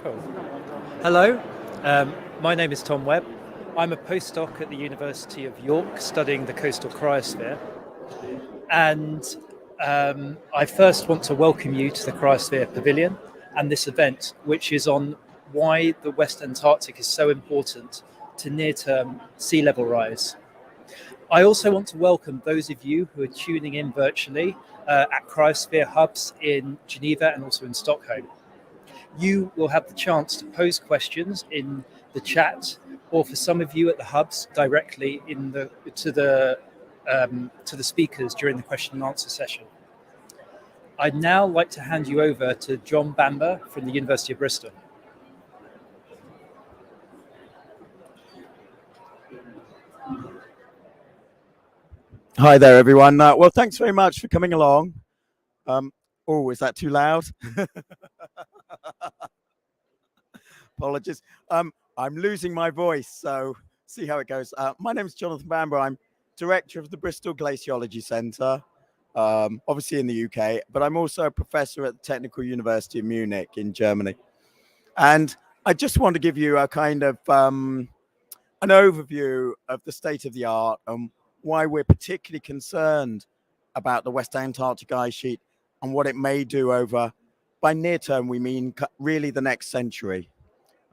Cool. Hello, my name is Tom Webb. I'm a postdoc at the University of York studying the coastal cryosphere. And I first want to welcome you to the Cryosphere Pavilion and this event, which is on why the West Antarctic is so important to near-term sea level rise. I also want to welcome those of you who are tuning in virtually at Cryosphere hubs in Geneva and also in Stockholm. You will have the chance to pose questions in the chat, or for some of you at the hubs directly to the speakers during the question and answer session. I'd now like to hand you over to John Bamber from the University of Bristol. Hi there, everyone. Well, thanks very much for coming along. Oh, is that too loud? Apologies. I'm losing my voice, so see how it goes. My name is Jonathan Bamber. I'm director of the Bristol Glaciology Centre, obviously in the UK, but I'm also a professor at the Technical University of Munich in Germany. And I just want to give you a kind of an overview of the state of the art and why we're particularly concerned about the West Antarctic Ice Sheet and what it may do over, by near term, we mean really the next century.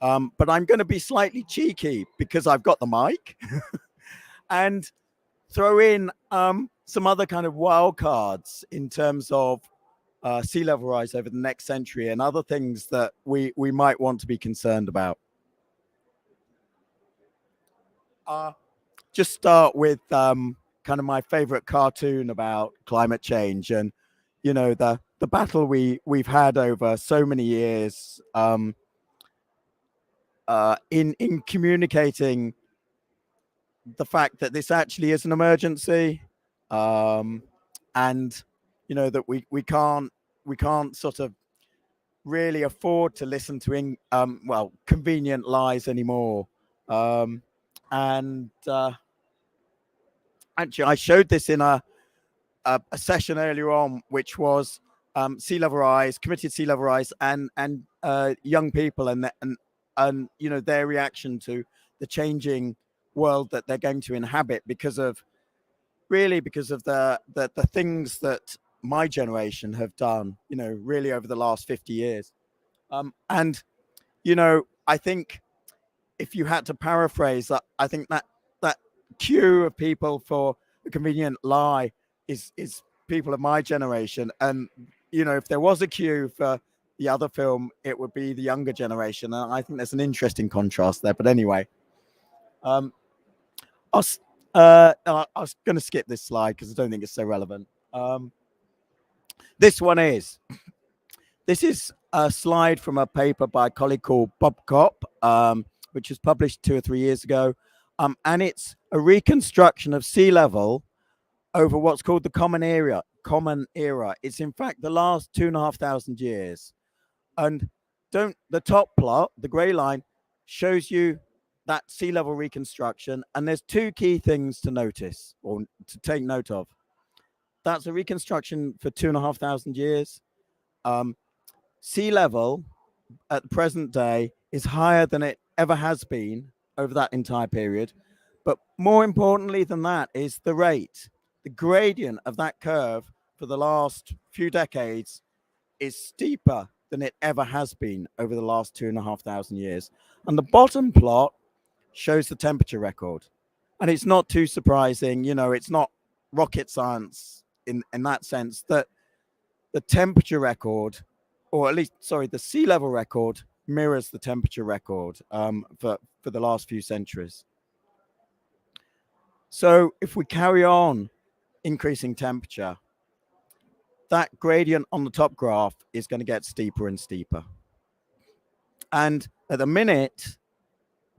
But I'm going to be slightly cheeky because I've got the mic and throw in some other kind of wild cards in terms of sea level rise over the next century and other things that we might want to be concerned about. Just start with kind of my favorite cartoon about climate change and, you know, the battle we've had over so many years in communicating the fact that this actually is an emergency, and you know that we can't sort of really afford to listen to convenient lies anymore. Actually, I showed this in a session earlier on, which was sea level rise, committed sea level rise, and young people and you know their reaction to the changing world that they're going to inhabit because of the things that my generation have done, you know, really over the last 50 years. And you know, I think if you had to paraphrase that, I think that queue of people for a convenient lie is people of my generation. And you know, if there was a queue for the other film, it would be the younger generation. And I think there's an interesting contrast there. But anyway, I was going to skip this slide because I don't think it's so relevant. This is a slide from a paper by a colleague called Bob Kopp, which was published 2 or 3 years ago. And it's a reconstruction of sea level over what's called the Common Era. It's in fact the last 2,500 years. And the top plot, the gray line, shows you that sea level reconstruction. And there's 2 key things to notice or to take note of. That's a reconstruction for 2,500 years. Sea level at the present day is higher than it ever has been over that entire period. But more importantly than that is the rate. The gradient of that curve for the last few decades is steeper than it ever has been over the last 2,500 years. And the bottom plot shows the temperature record. And it's not too surprising, you know, it's not rocket science in that sense that the temperature record, or at least, sorry, the sea level record mirrors the temperature record for the last few centuries. So if we carry on increasing temperature, that gradient on the top graph is going to get steeper and steeper. And at the minute,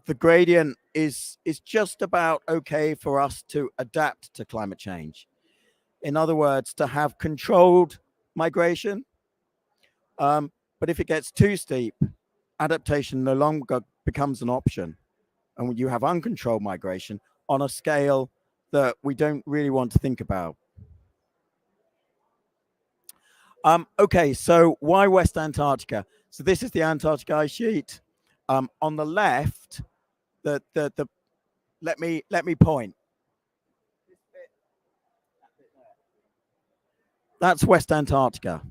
the gradient is just about okay for us to adapt to climate change. In other words, to have controlled migration. But if it gets too steep, adaptation no longer becomes an option. And you have uncontrolled migration on a scale that we don't really want to think about. Okay, so why West Antarctica? So this is the Antarctic ice sheet. On the left, the let me point. That's West Antarctica.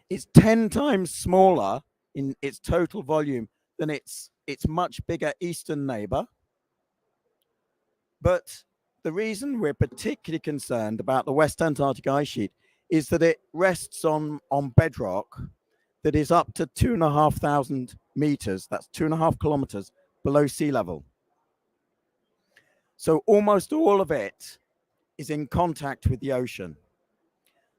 It's 10 times smaller in its total volume than its much bigger eastern neighbor. But the reason we're particularly concerned about the West Antarctic ice sheet is that it rests on bedrock that is up to 2,500 meters, that's 2.5 kilometers below sea level. So almost all of it is in contact with the ocean.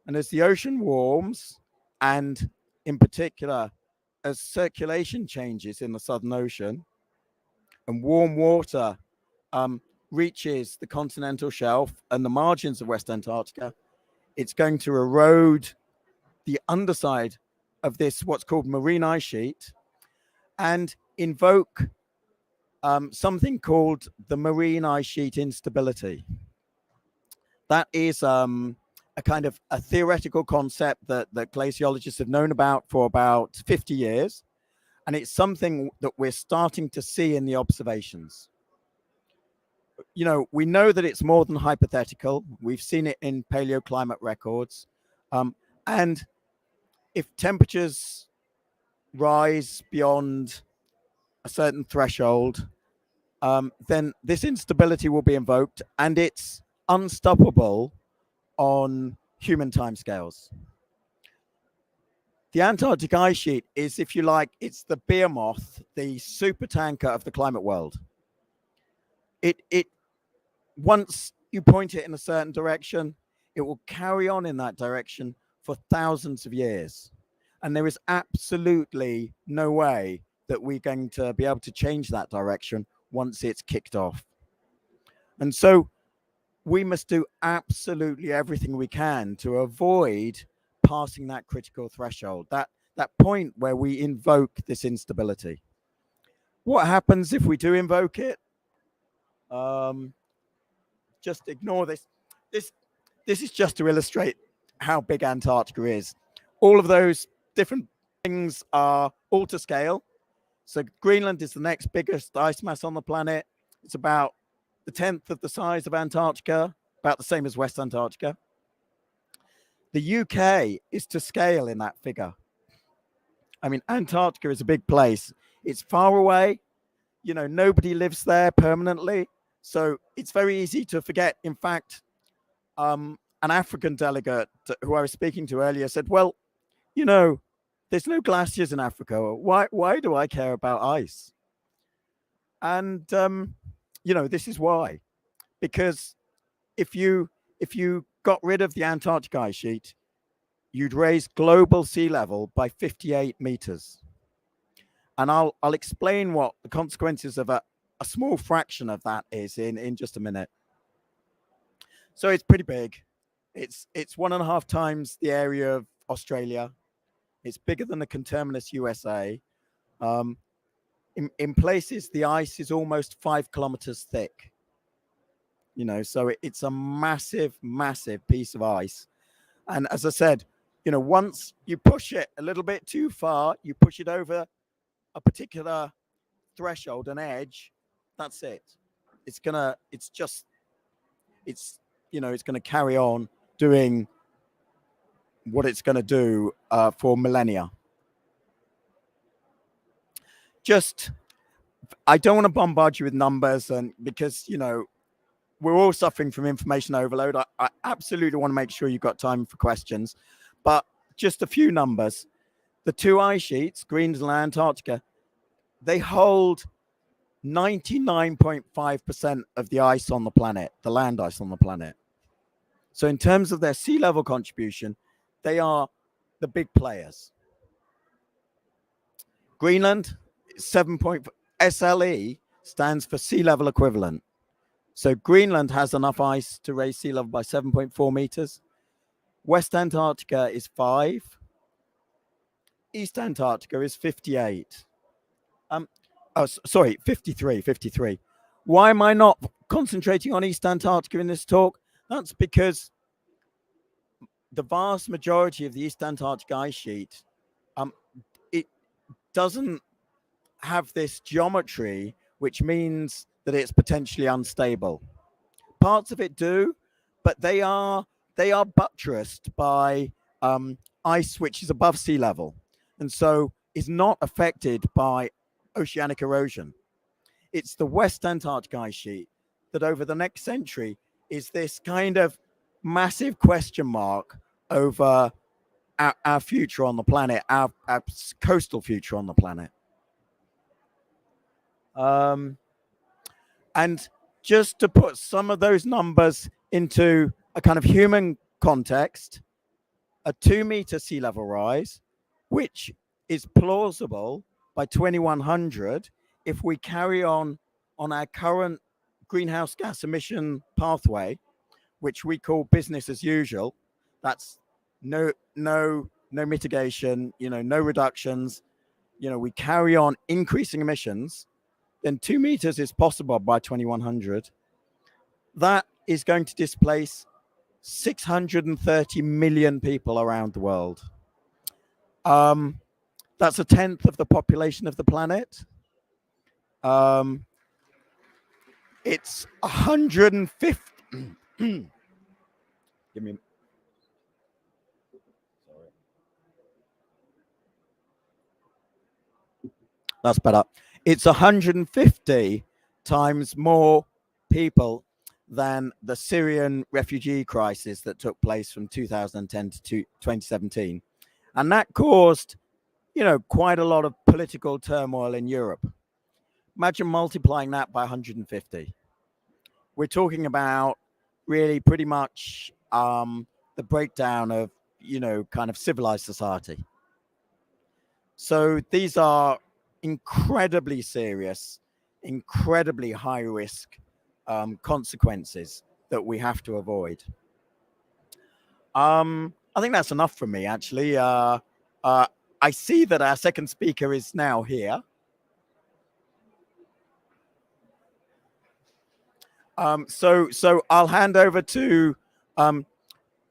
And as the ocean warms, and in particular, as circulation changes in the Southern Ocean and warm water reaches the continental shelf and the margins of West Antarctica, it's going to erode the underside of this, what's called marine ice sheet, and invoke something called the marine ice sheet instability. That is a kind of a theoretical concept that glaciologists have known about for about 50 years. And it's something that we're starting to see in the observations. You know, we know that it's more than hypothetical. We've seen it in paleoclimate records. And if temperatures rise beyond a certain threshold, then this instability will be invoked, and it's unstoppable on human timescales. The Antarctic ice sheet is, if you like, it's the behemoth, the super tanker of the climate world. It once you point it in a certain direction, it will carry on in that direction for thousands of years. And there is absolutely no way that we're going to be able to change that direction once it's kicked off. And so we must do absolutely everything we can to avoid passing that critical threshold, that point where we invoke this instability. What happens if we do invoke it? Just ignore this. This is just to illustrate how big Antarctica is. All of those different things are all to scale. So Greenland is the next biggest ice mass on the planet. It's about the 10th of the size of Antarctica, about the same as West Antarctica. The UK is to scale in that figure. I mean, Antarctica is a big place. It's far away. You know, nobody lives there permanently. So it's very easy to forget. In fact, an African delegate who I was speaking to earlier said, well, you know, there's no glaciers in Africa. Why do I care about ice? And, you know, this is why. Because if you got rid of the Antarctic ice sheet, you'd raise global sea level by 58 meters. And I'll explain what the consequences of a small fraction of that is in just a minute. So it's pretty big. It's 1.5 times the area of Australia. It's bigger than the conterminous USA. In places, the ice is almost 5 kilometers thick. You know, so it's a massive, massive piece of ice. And as I said, you know, once you push it a little bit too far, you push it over a particular threshold, an edge, that's it. It's gonna carry on doing what it's going to do for millennia. I don't want to bombard you with numbers, and because, you know, we're all suffering from information overload. I absolutely want to make sure you've got time for questions, but just a few numbers. The two ice sheets, Greenland and Antarctica, they hold 99.5% of the ice on the planet, the land ice on the planet. So in terms of their sea level contribution, they are the big players. Greenland, SLE stands for sea level equivalent. So Greenland has enough ice to raise sea level by 7.4 meters. West Antarctica is 5. East Antarctica is 58. 53. Why am I not concentrating on East Antarctica in this talk? That's because the vast majority of the East Antarctic Ice Sheet, it doesn't have this geometry, which means that it's potentially unstable. Parts of it do, but they are buttressed by ice which is above sea level, and so is not affected by oceanic erosion. It's the West Antarctic Ice Sheet that over the next century is this kind of massive question mark over our future on the planet, our coastal future on the planet. And just to put some of those numbers into a kind of human context, a 2-meter sea level rise, which is plausible by 2100 if we carry on our current greenhouse gas emission pathway, which we call business as usual. That's no mitigation, no reductions. We carry on increasing emissions. Then 2 meters is possible by 2100. That is going to displace 630 million people around the world. That's a tenth of the population of the planet. It's 150. Give me. Sorry. That's better. It's 150 times more people than the Syrian refugee crisis that took place from 2010 to 2017. And that caused, quite a lot of political turmoil in Europe. Imagine multiplying that by 150. We're talking about really pretty much the breakdown of, kind of civilized society. So these are incredibly serious, incredibly high risk consequences that we have to avoid. I think that's enough from me, actually. I see that our second speaker is now here. So I'll hand over to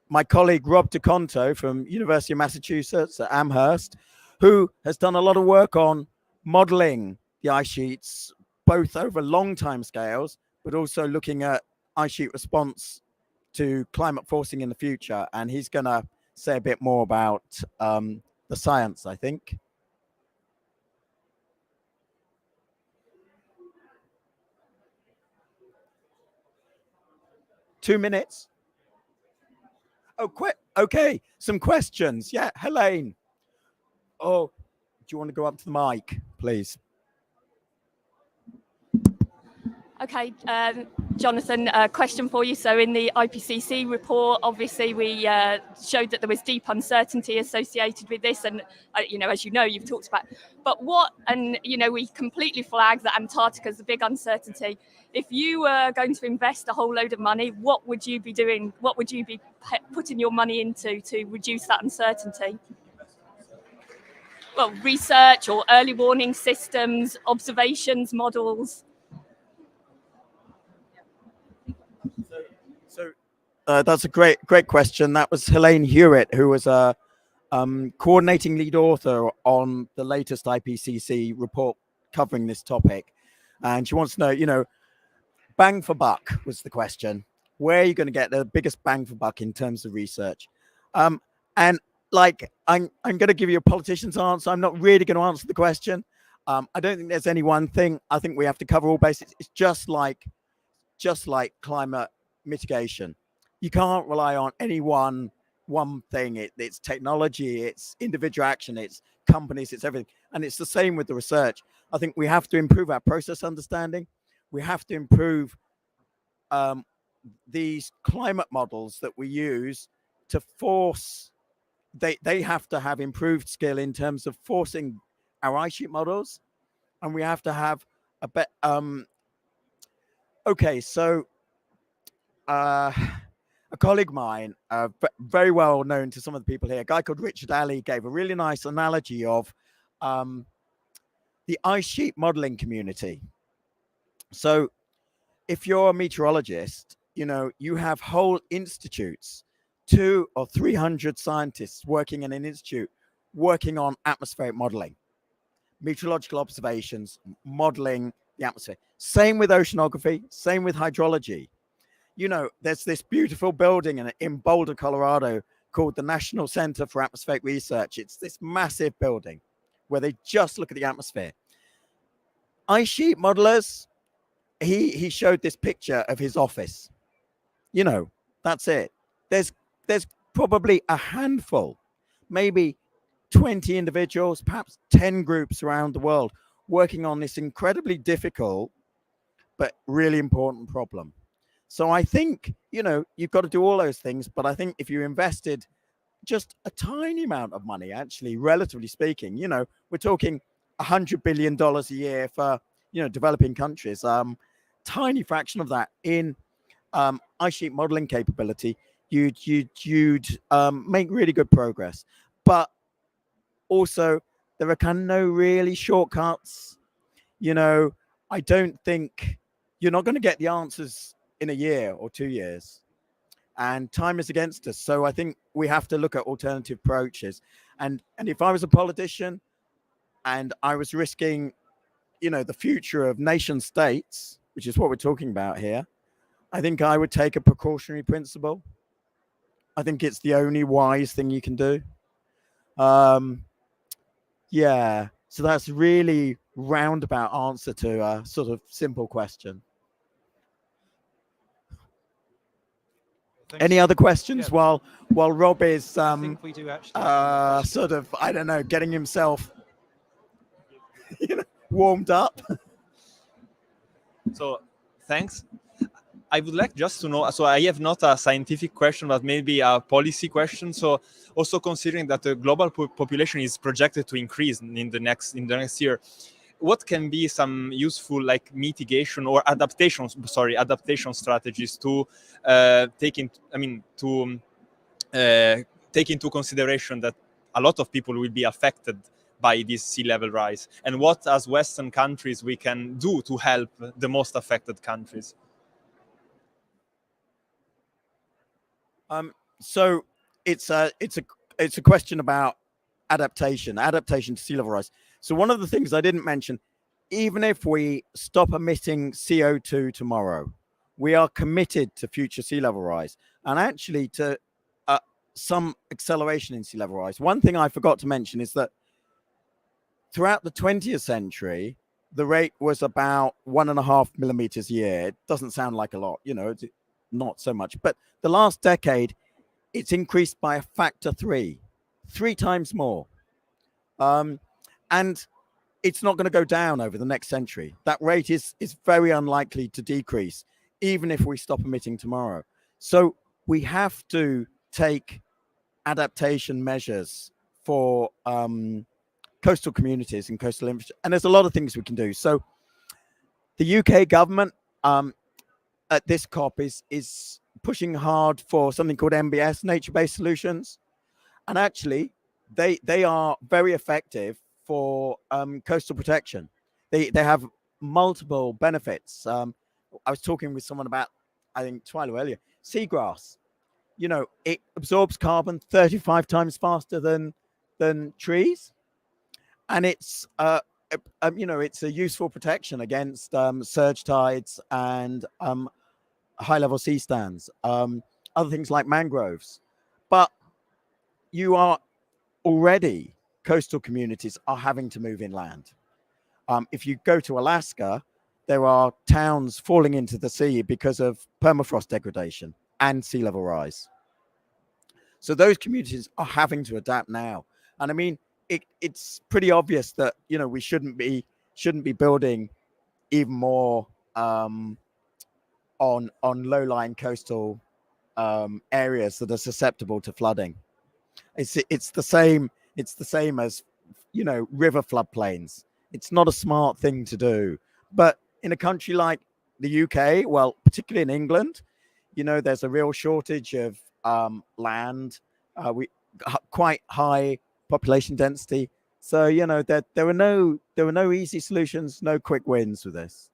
my colleague Rob DeConto from University of Massachusetts-Amherst, who has done a lot of work on modeling the ice sheets, both over long time scales, but also looking at ice sheet response to climate forcing in the future. And he's going to say a bit more about the science, I think. Two minutes. Oh, quick. Okay, some questions. Yeah, Helene. Oh, do you want to go up to the mic, please? Okay, Jonathan, a question for you. So in the IPCC report, obviously we showed that there was deep uncertainty associated with this. And, as you know, you've talked about, but we completely flagged that Antarctica is a big uncertainty. If you were going to invest a whole load of money, what would you be doing? What would you be putting your money into to reduce that uncertainty? Well, research or early warning systems, observations, models. So that's a great question. That was Helene Hewitt, who was a coordinating lead author on the latest IPCC report covering this topic. And she wants to know, bang for buck was the question. Where are you going to get the biggest bang for buck in terms of research? And I'm going to give you a politician's answer. I'm not really going to answer the question. I don't think there's any one thing. I think we have to cover all bases. It's just like climate mitigation. You can't rely on any one thing. It's technology, it's individual action, it's companies, it's everything. And it's the same with the research. I think we have to improve our process understanding. We have to improve these climate models that we use to force. They have to have improved skill in terms of forcing our ice sheet models, and we have to have a bit. Okay, so a colleague of mine, very well known to some of the people here, a guy called Richard Alley, gave a really nice analogy of the ice sheet modeling community. So if you're a meteorologist, you have whole institutes 200 or 300 scientists working in an institute working on atmospheric modeling, meteorological observations, modeling the atmosphere. Same with oceanography, same with hydrology. You know, there's this beautiful building in Boulder, Colorado, called the National Center for Atmospheric Research. It's this massive building where they just look at the atmosphere. Ice sheet modelers, he showed this picture of his office. You know, that's it. There's probably a handful, maybe 20 individuals, perhaps 10 groups around the world working on this incredibly difficult but really important problem. So I think, you know, you've got to do all those things, but I think if you invested just a tiny amount of money, actually, relatively speaking, you know, we're talking $100 billion a year for, you know, developing countries, tiny fraction of that in ice sheet modeling capability, you'd make really good progress. But also, there are kind of no really shortcuts. You know, I don't think you're not going to get the answers in a year or 2 years, and time is against us. So I think we have to look at alternative approaches. And if I was a politician and I was risking, you know, the future of nation states, which is what we're talking about here, I think I would take a precautionary principle. I think it's the only wise thing you can do. Yeah, so that's really roundabout answer to a sort of simple question. Thanks. Any other questions? Yeah. while Rob is I think we do actually sort of, I don't know, getting himself you know, warmed up. So thanks. I would like just to know, so I have not a scientific question, but maybe a policy question. So also considering that the global population is projected to increase in the next year, what can be some useful like mitigation or adaptation strategies to take into consideration that a lot of people will be affected by this sea level rise, and what as Western countries we can do to help the most affected countries? So it's a question about adaptation to sea level rise. So one of the things I didn't mention, even if we stop emitting CO2 tomorrow, we are committed to future sea level rise and actually to some acceleration in sea level rise. One thing I forgot to mention is that throughout the 20th century, the rate was about 1.5 millimeters a year. It doesn't sound like a lot, you know, it's not so much. But the last decade, it's increased by a factor three times more. And it's not going to go down over the next century. That rate is very unlikely to decrease, even if we stop emitting tomorrow. So we have to take adaptation measures for coastal communities and coastal infrastructure. And there's a lot of things we can do. So the UK government at this COP is pushing hard for something called NBS, nature-based solutions. And actually, they are very effective for coastal protection. They have multiple benefits. I was talking with someone about, I think, Twilo earlier, seagrass. You know, it absorbs carbon 35 times faster than trees. And it's, you know, it's a useful protection against surge tides and high-level sea stands, other things like mangroves. But you are already, coastal communities are having to move inland. If you go to Alaska, there are towns falling into the sea because of permafrost degradation and sea level rise. So those communities are having to adapt now. And I mean, it's pretty obvious that, you know, we shouldn't be building even more on low-lying coastal areas that are susceptible to flooding. It's the same as, you know, river floodplains. It's not a smart thing to do. But in a country like the UK, well, particularly in England, you know, there's a real shortage of land. We quite high population density. So, you know, there were no easy solutions, no quick wins with this.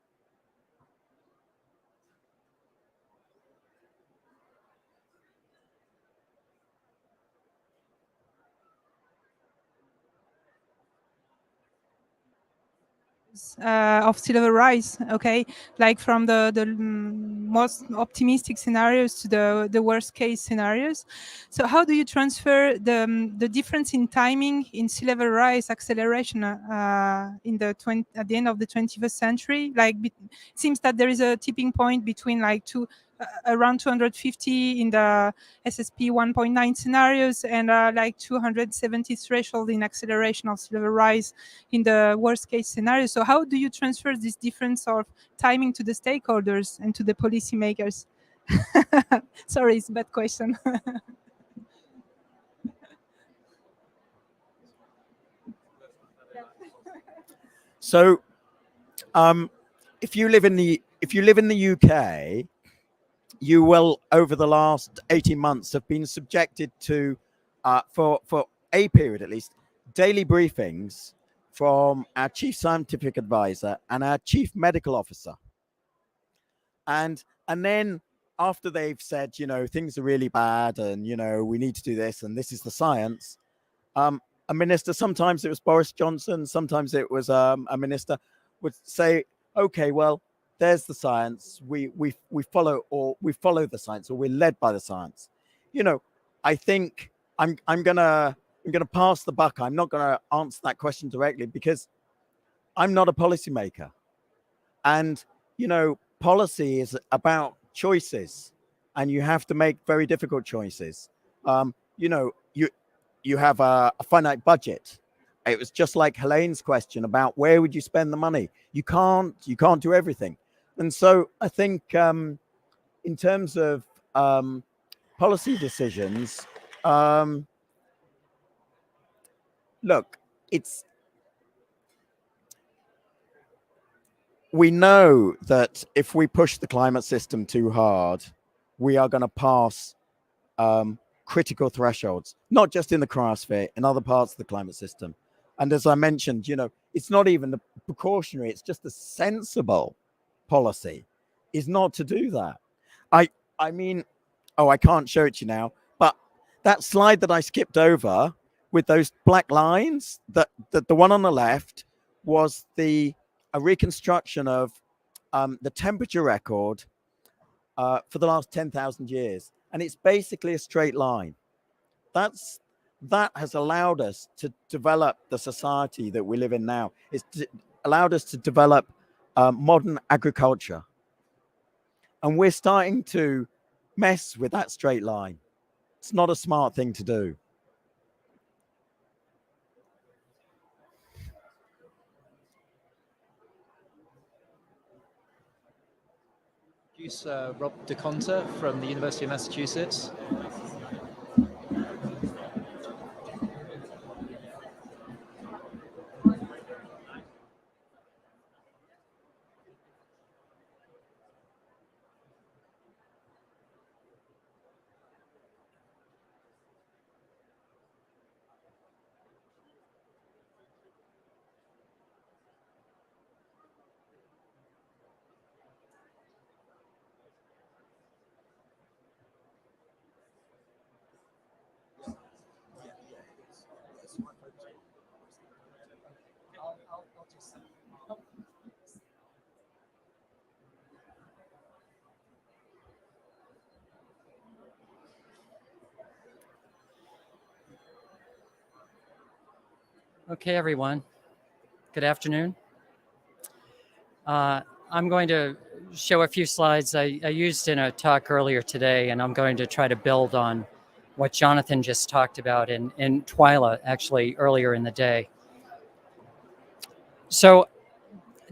of sea level rise, okay, like from the most optimistic scenarios to the worst case scenarios. So how do you transfer the difference in timing in sea level rise acceleration at the end of the 21st century? Like it seems that there is a tipping point between like around 250 in the SSP 1.9 scenarios and like 270 threshold in acceleration of sea level rise in the worst case scenario. So how do you transfer this difference of timing to the stakeholders and to the policymakers? Sorry, it's a bad question. So, if you live in the UK, you will, over the last 18 months, have been subjected to, for a period at least, daily briefings from our chief scientific advisor and our chief medical officer. And then after they've said, you know, things are really bad and, you know, we need to do this and this is the science, a minister, sometimes it was Boris Johnson, sometimes it was a minister, would say, okay, well, there's the science. We follow the science, or we're led by the science. You know, I think I'm gonna pass the buck. I'm not gonna answer that question directly because I'm not a policymaker, and you know, policy is about choices, and you have to make very difficult choices. You know, you have a finite budget. It was just like Helene's question about where would you spend the money. You can't do everything. And so I think in terms of policy decisions, look, we know that if we push the climate system too hard, we are going to pass critical thresholds, not just in the cryosphere, in other parts of the climate system. And as I mentioned, you know, it's not even the precautionary, it's just the sensible policy is not to do that. I mean, oh, I can't show it to you now, but that slide that I skipped over with those black lines, that the one on the left was a reconstruction of the temperature record for the last 10,000 years. And it's basically a straight line. That has allowed us to develop the society that we live in now. It's allowed us to develop modern agriculture. And we're starting to mess with that straight line. It's not a smart thing to do. Producer Rob DeConter from the University of Massachusetts. Okay, everyone. Good afternoon. I'm going to show a few slides I used in a talk earlier today, and I'm going to try to build on what Jonathan just talked about and Twyla actually earlier in the day. So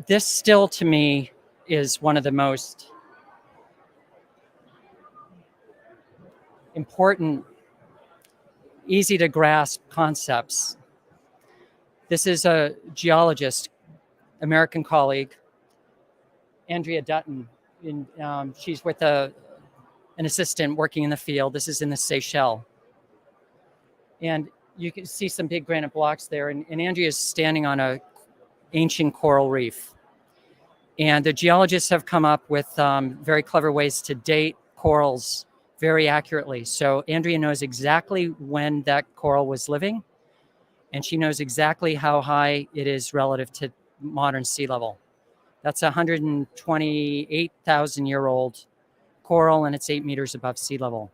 this still to me is one of the most important, easy to grasp concepts. This is a geologist, American colleague, Andrea Dutton. She's with an assistant working in the field. This is in the Seychelles. And you can see some big granite blocks there. And Andrea is standing on an ancient coral reef. And the geologists have come up with very clever ways to date corals very accurately. So Andrea knows exactly when that coral was living. And she knows exactly how high it is relative to modern sea level. That's a 128,000-year-old coral, and it's 8 meters above sea level.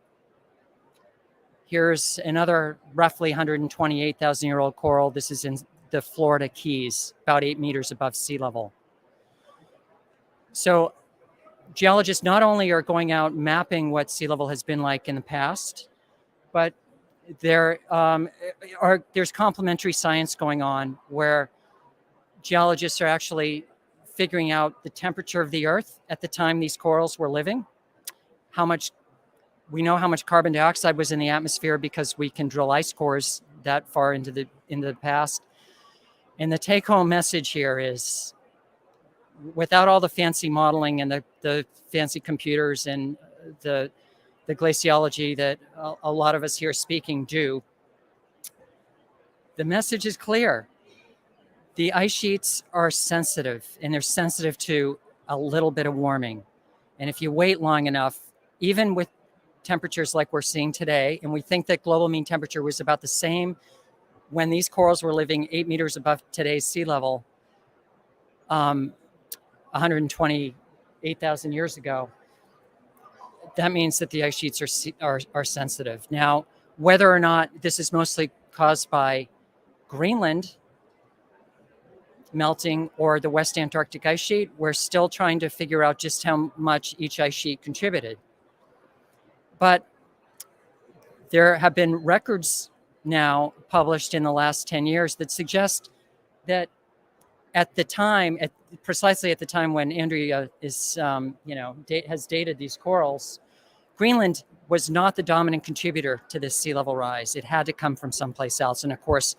Here's another roughly 128,000-year-old coral. This is in the Florida Keys, about 8 meters above sea level. So geologists not only are going out mapping what sea level has been like in the past, but there's complementary science going on where geologists are actually figuring out the temperature of the Earth at the time these corals were living. We know how much carbon dioxide was in the atmosphere because we can drill ice cores that far into the past. And the take-home message here is, without all the fancy modeling and the fancy computers and the glaciology that a lot of us here speaking do, the message is clear. The ice sheets are sensitive, and they're sensitive to a little bit of warming. And if you wait long enough, even with temperatures like we're seeing today, and we think that global mean temperature was about the same when these corals were living 8 meters above today's sea level, 128,000 years ago, that means that the ice sheets are sensitive. Now, whether or not this is mostly caused by Greenland melting or the West Antarctic Ice Sheet, we're still trying to figure out just how much each ice sheet contributed. But there have been records now published in the last 10 years that suggest that at the time, precisely at the time when Andrea is, has dated these corals, Greenland was not the dominant contributor to this sea level rise. It had to come from someplace else. And of course,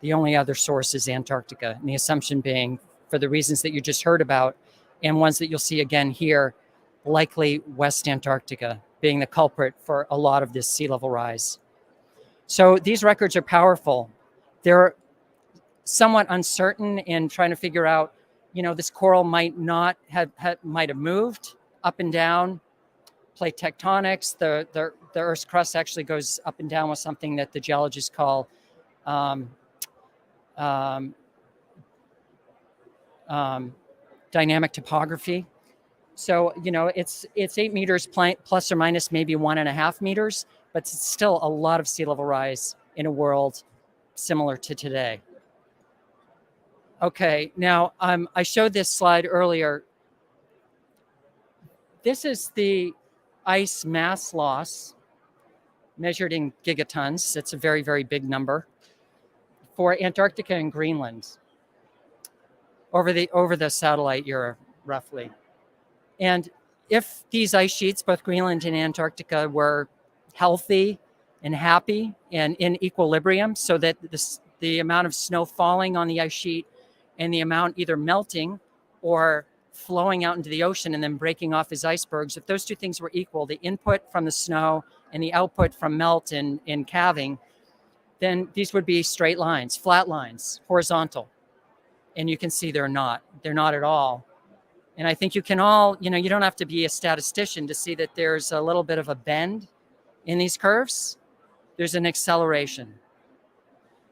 the only other source is Antarctica. And the assumption being, for the reasons that you just heard about, and ones that you'll see again here, likely West Antarctica being the culprit for a lot of this sea level rise. So these records are powerful. They're somewhat uncertain in trying to figure out, this coral might have moved up and down, plate tectonics. The Earth's crust actually goes up and down with something that the geologists call dynamic topography. So, it's 8 meters plus or minus maybe 1.5 meters, but it's still a lot of sea level rise in a world similar to today. Okay, now I showed this slide earlier. This is the ice mass loss measured in gigatons. It's a very, very big number for Antarctica and Greenland over the satellite era, roughly. And if these ice sheets, both Greenland and Antarctica, were healthy and happy and in equilibrium, so that the amount of snow falling on the ice sheet and the amount either melting or flowing out into the ocean and then breaking off as icebergs, if those two things were equal, the input from the snow and the output from melt and calving, then these would be straight lines, flat lines, horizontal. And you can see they're not at all. And I think you can all, you don't have to be a statistician to see that there's a little bit of a bend in these curves. There's an acceleration.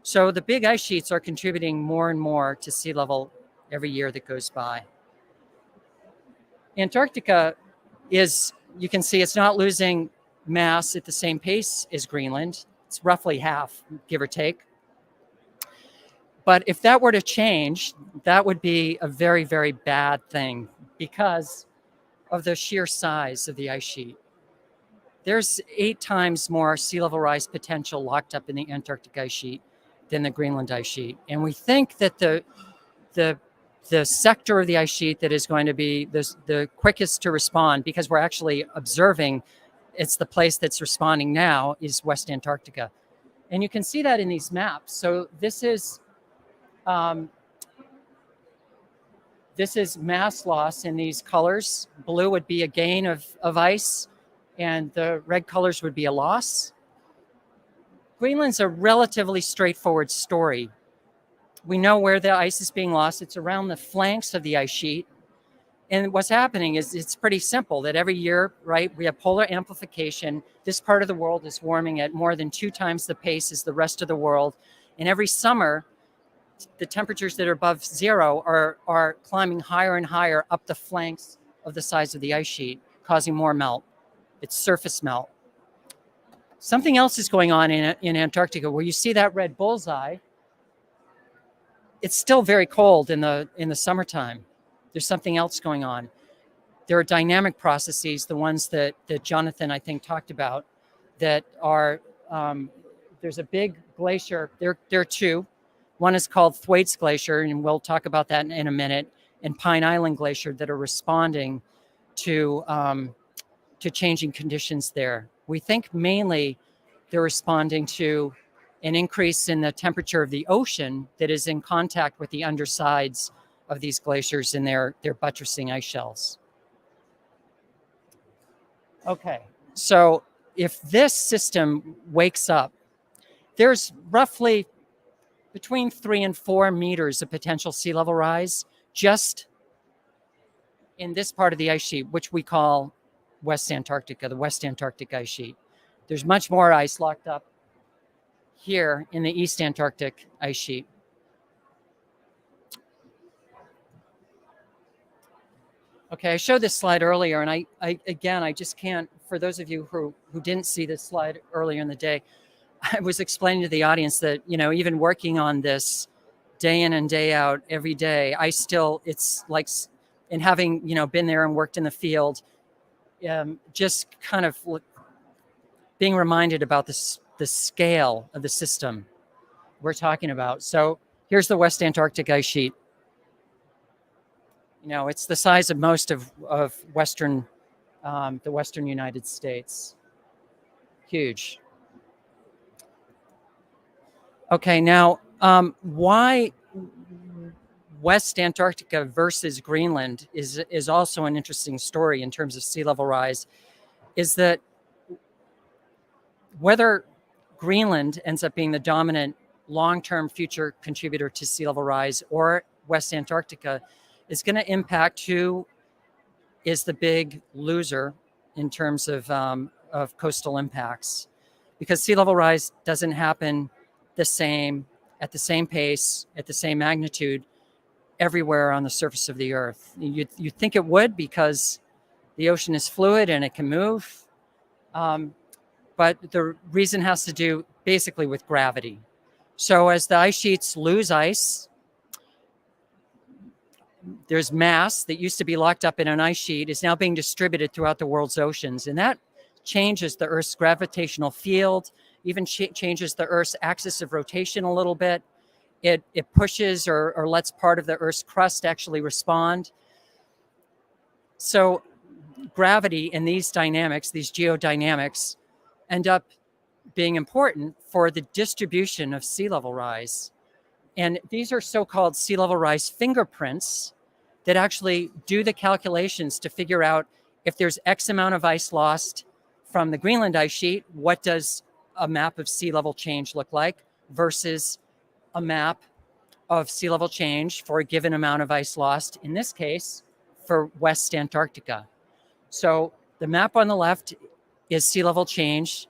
So the big ice sheets are contributing more and more to sea level every year that goes by. Antarctica is, you can see it's not losing mass at the same pace as Greenland. It's roughly half, give or take. But if that were to change, that would be a very, very bad thing because of the sheer size of the ice sheet. There's 8 times more sea level rise potential locked up in the Antarctic ice sheet than the Greenland ice sheet. And we think that the sector of the ice sheet that is going to be the quickest to respond, because we're actually observing it's the place that's responding now, is West Antarctica. And you can see that in these maps. So this is mass loss in these colors. Blue would be a gain of ice, and the red colors would be a loss. Greenland's a relatively straightforward story. We know where the ice is being lost. It's around the flanks of the ice sheet. And what's happening is it's pretty simple that every year, right, we have polar amplification. This part of the world is warming at more than 2 times the pace as the rest of the world. And every summer, the temperatures that are above zero are climbing higher and higher up the flanks of the sides of the ice sheet, causing more melt. It's surface melt. Something else is going on in Antarctica where you see that red bullseye. It's still very cold in the summertime. There's something else going on. There are dynamic processes, the ones that Jonathan, I think, talked about, that are, there's a big glacier. There are two. One is called Thwaites Glacier, and we'll talk about that in a minute, and Pine Island Glacier that are responding to changing conditions there. We think mainly they're responding to an increase in the temperature of the ocean that is in contact with the undersides of these glaciers and their buttressing ice shells. Okay, so if this system wakes up, there's roughly between 3 and 4 meters of potential sea level rise just in this part of the ice sheet, which we call West Antarctica, the West Antarctic Ice Sheet. There's much more ice locked up here in the East Antarctic Ice Sheet. Okay, I showed this slide earlier, and I just can't, for those of you who didn't see this slide earlier in the day, I was explaining to the audience that, even working on this day in and day out every day, it's like, and having, been there and worked in the field, just kind of being reminded about the scale of the system we're talking about. So here's the West Antarctic Ice Sheet. It's the size of most of the Western United States. Huge. Okay, now why West Antarctica versus Greenland is also an interesting story in terms of sea level rise, is that whether Greenland ends up being the dominant long-term future contributor to sea level rise or West Antarctica is going to impact who is the big loser in terms of coastal impacts, because sea level rise doesn't happen at the same pace, at the same magnitude everywhere on the surface of the Earth. You'd think it would, because the ocean is fluid and it can move. But the reason has to do basically with gravity. So as the ice sheets lose ice, there's mass that used to be locked up in an ice sheet is now being distributed throughout the world's oceans. And that changes the Earth's gravitational field, even changes the Earth's axis of rotation a little bit. It pushes or lets part of the Earth's crust actually respond. So gravity and these dynamics, these geodynamics, end up being important for the distribution of sea level rise. And these are so-called sea level rise fingerprints that actually do the calculations to figure out if there's X amount of ice lost from the Greenland ice sheet, what does a map of sea level change look like versus a map of sea level change for a given amount of ice lost, in this case, for West Antarctica. So the map on the left is sea level change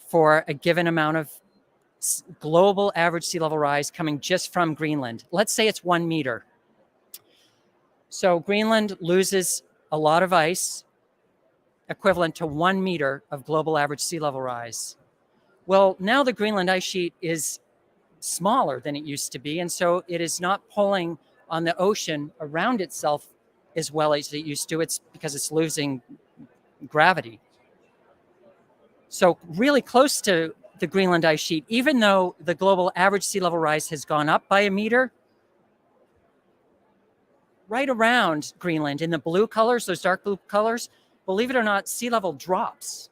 for a given amount of global average sea level rise coming just from Greenland. Let's say it's 1 meter. So Greenland loses a lot of ice, equivalent to 1 meter of global average sea level rise. Well, now the Greenland ice sheet is smaller than it used to be, and so it is not pulling on the ocean around itself as well as it used to. It's because it's losing gravity. So really close to the Greenland ice sheet, even though the global average sea level rise has gone up by 1 meter, right around Greenland in the blue colors, those dark blue colors, believe it or not, sea level drops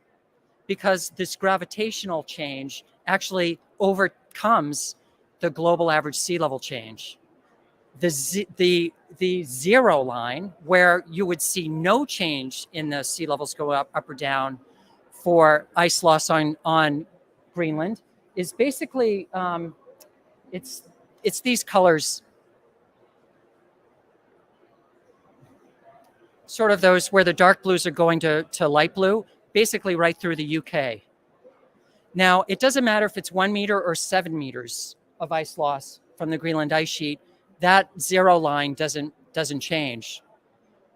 because this gravitational change actually overcomes the global average sea level change. The zero line, where you would see no change in the sea levels go up or down for ice loss on Greenland, is basically it's these colors, sort of those where the dark blues are going to light blue, basically right through the UK. Now, it doesn't matter if it's 1 meter or 7 meters of ice loss from the Greenland ice sheet, that zero line doesn't change.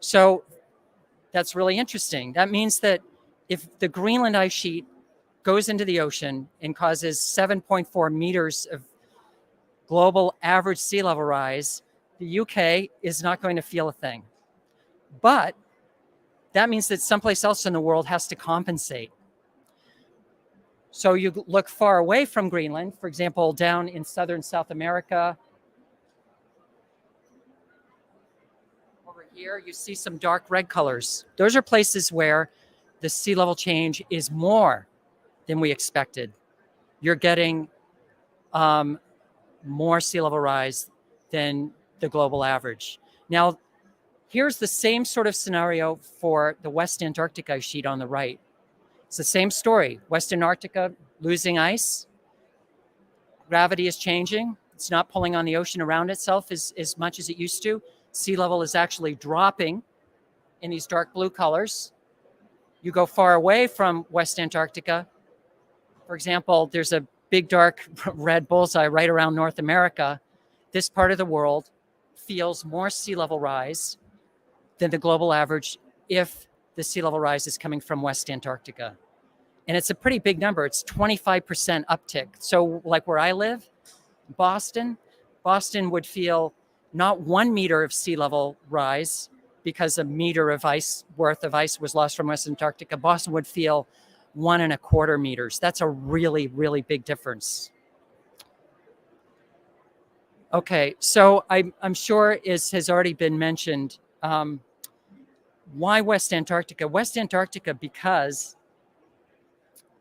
So that's really interesting. That means that if the Greenland ice sheet goes into the ocean and causes 7.4 meters of global average sea level rise, the UK is not going to feel a thing. But that means that someplace else in the world has to compensate. So you look far away from Greenland, for example, down in southern South America. Over here, you see some dark red colors. Those are places where the sea level change is more than we expected. You're getting more sea level rise than the global average. Now, here's the same sort of scenario for the West Antarctic ice sheet on the right. It's the same story. West Antarctica losing ice. Gravity is changing. It's not pulling on the ocean around itself as much as it used to. Sea level is actually dropping in these dark blue colors. You go far away from West Antarctica. For example, there's a big dark red bullseye right around North America. This part of the world feels more sea level rise than the global average if the sea level rise is coming from West Antarctica. And it's a pretty big number. It's 25% uptick. So like where I live, Boston would feel not 1 meter of sea level rise because a meter of ice worth of ice was lost from West Antarctica. Boston would feel 1.25 meters. That's a really, really big difference. Okay, so I'm sure it has already been mentioned. Why West Antarctica? West Antarctica because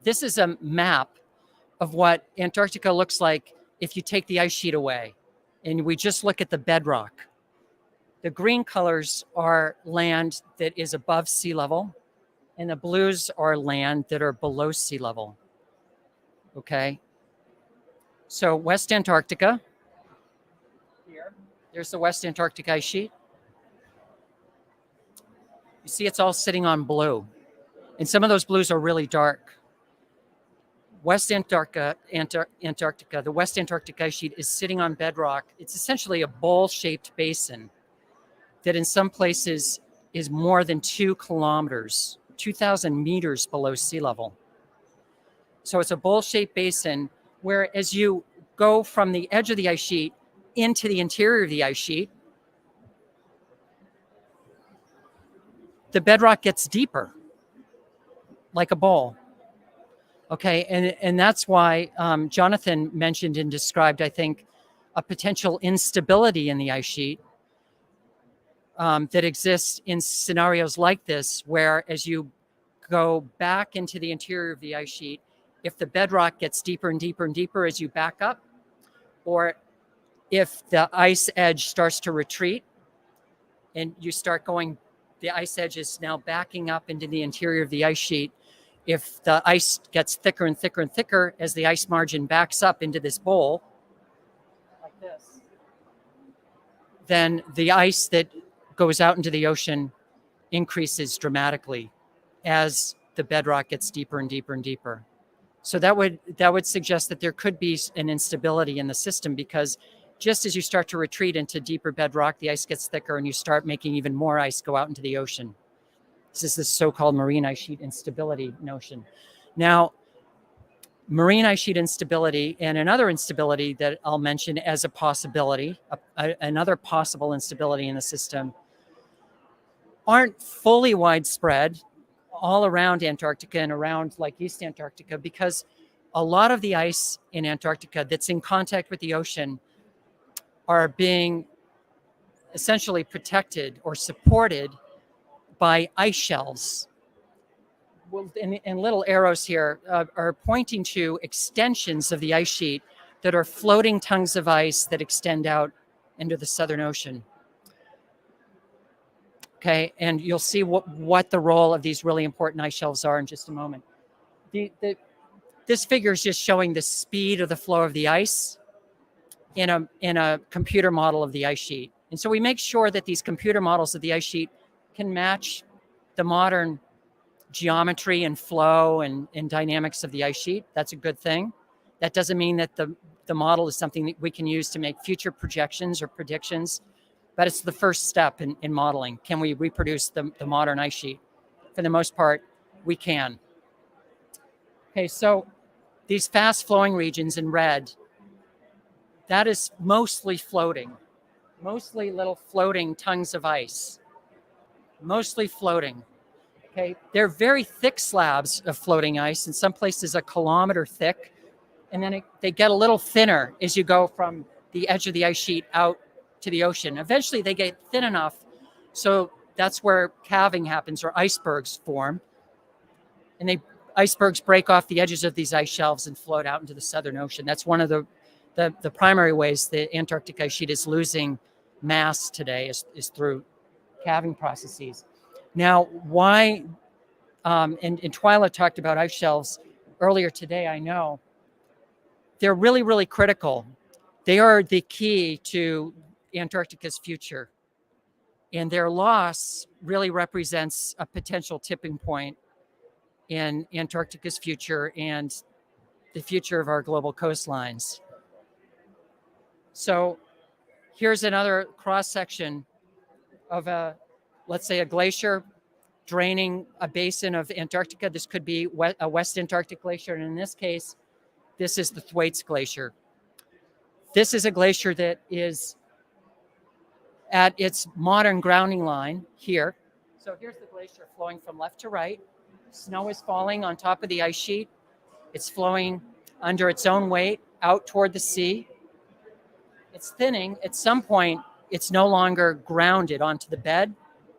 this is a map of what Antarctica looks like if you take the ice sheet away and we just look at the bedrock. The green colors are land that is above sea level, and the blues are land that are below sea level. Okay? So West Antarctica, here, there's the West Antarctic ice sheet. You see it's all sitting on blue, and some of those blues are really dark. West Antarctica, the West Antarctic ice sheet is sitting on bedrock. It's essentially a bowl-shaped basin that in some places is more than 2 kilometers, 2,000 meters below sea level. So it's a bowl-shaped basin where as you go from the edge of the ice sheet into the interior of the ice sheet, the bedrock gets deeper, like a bowl. Okay, and that's why Jonathan mentioned and described, I think, a potential instability in the ice sheet that exists in scenarios like this, where as you go back into the interior of the ice sheet, if the bedrock gets deeper and deeper and deeper as you back up, or if the ice edge starts to retreat and you start going, the ice edge is now backing up into the interior of the ice sheet. If the ice gets thicker and thicker and thicker as the ice margin backs up into this bowl, like this, then the ice that goes out into the ocean increases dramatically as the bedrock gets deeper and deeper and deeper. So that would suggest that there could be an instability in the system, because just as you start to retreat into deeper bedrock, the ice gets thicker and you start making even more ice go out into the ocean. This is the so-called marine ice sheet instability notion. Now, marine ice sheet instability and another instability that I'll mention as a possibility, another possible instability in the system, aren't fully widespread all around Antarctica and around like East Antarctica, because a lot of the ice in Antarctica that's in contact with the ocean are being essentially protected or supported by ice shelves. And little arrows here are pointing to extensions of the ice sheet that are floating tongues of ice that extend out into the Southern Ocean. Okay, and you'll see what the role of these really important ice shelves are in just a moment. This figure is just showing the speed of the flow of the ice in a computer model of the ice sheet. And so we make sure that these computer models of the ice sheet can match the modern geometry and flow and dynamics of the ice sheet. That's a good thing. That doesn't mean that the the model is something that we can use to make future projections or predictions, but it's the first step in modeling. Can we reproduce the modern ice sheet? For the most part, we can. Okay, so these fast flowing regions in red, that is mostly floating, mostly little floating tongues of ice, mostly floating. Okay, they're very thick slabs of floating ice, in some places a kilometer thick, and then they get a little thinner as you go from the edge of the ice sheet out to the ocean. Eventually they get thin enough, so that's where calving happens, or icebergs form, and icebergs break off the edges of these ice shelves and float out into the Southern Ocean. That's one of the primary ways the Antarctic ice sheet is losing mass today, is through calving processes. Now, why, and Twyla talked about ice shelves earlier today, I know. They're really, really critical. They are the key to Antarctica's future. And their loss really represents a potential tipping point in Antarctica's future and the future of our global coastlines. So here's another cross-section of let's say a glacier draining a basin of Antarctica. This could be a West Antarctic glacier, and in this case, this is the Thwaites Glacier. This is a glacier that is at its modern grounding line here. So here's the glacier flowing from left to right. Snow is falling on top of the ice sheet. It's flowing under its own weight out toward the sea. It's thinning. At some point, it's no longer grounded onto the bed,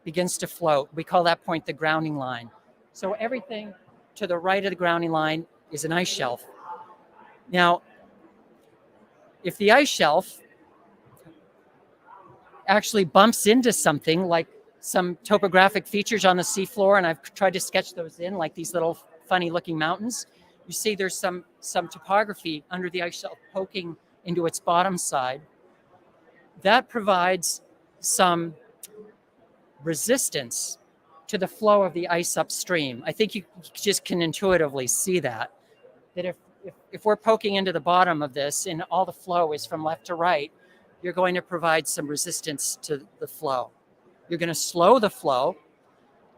begins to float. We call that point the grounding line. So everything to the right of the grounding line is an ice shelf. Now, if the ice shelf actually bumps into something like some topographic features on the seafloor, and I've tried to sketch those in, like these little funny looking mountains, you see there's some topography under the ice shelf poking into its bottom side. That provides some resistance to the flow of the ice upstream. I think you just can intuitively see that if we're poking into the bottom of this and all the flow is from left to right, you're going to provide some resistance to the flow. You're going to slow the flow,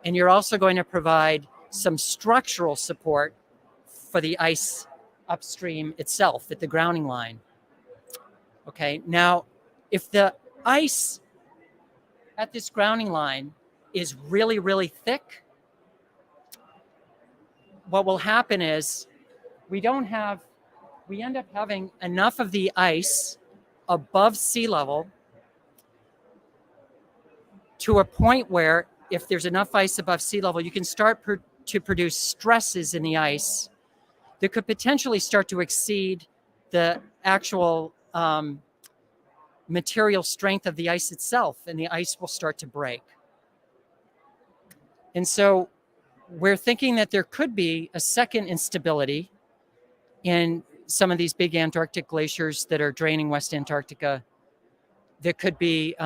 and you're also going to provide some structural support for the ice upstream itself at the grounding line. Okay, now, if the ice at this grounding line is really, really thick, what will happen is we end up having enough of the ice above sea level to a point where if there's enough ice above sea level, you can start to produce stresses in the ice that could potentially start to exceed the actual material strength of the ice itself, and the ice will start to break. And so we're thinking that there could be a second instability in some of these big Antarctic glaciers that are draining West Antarctica that could be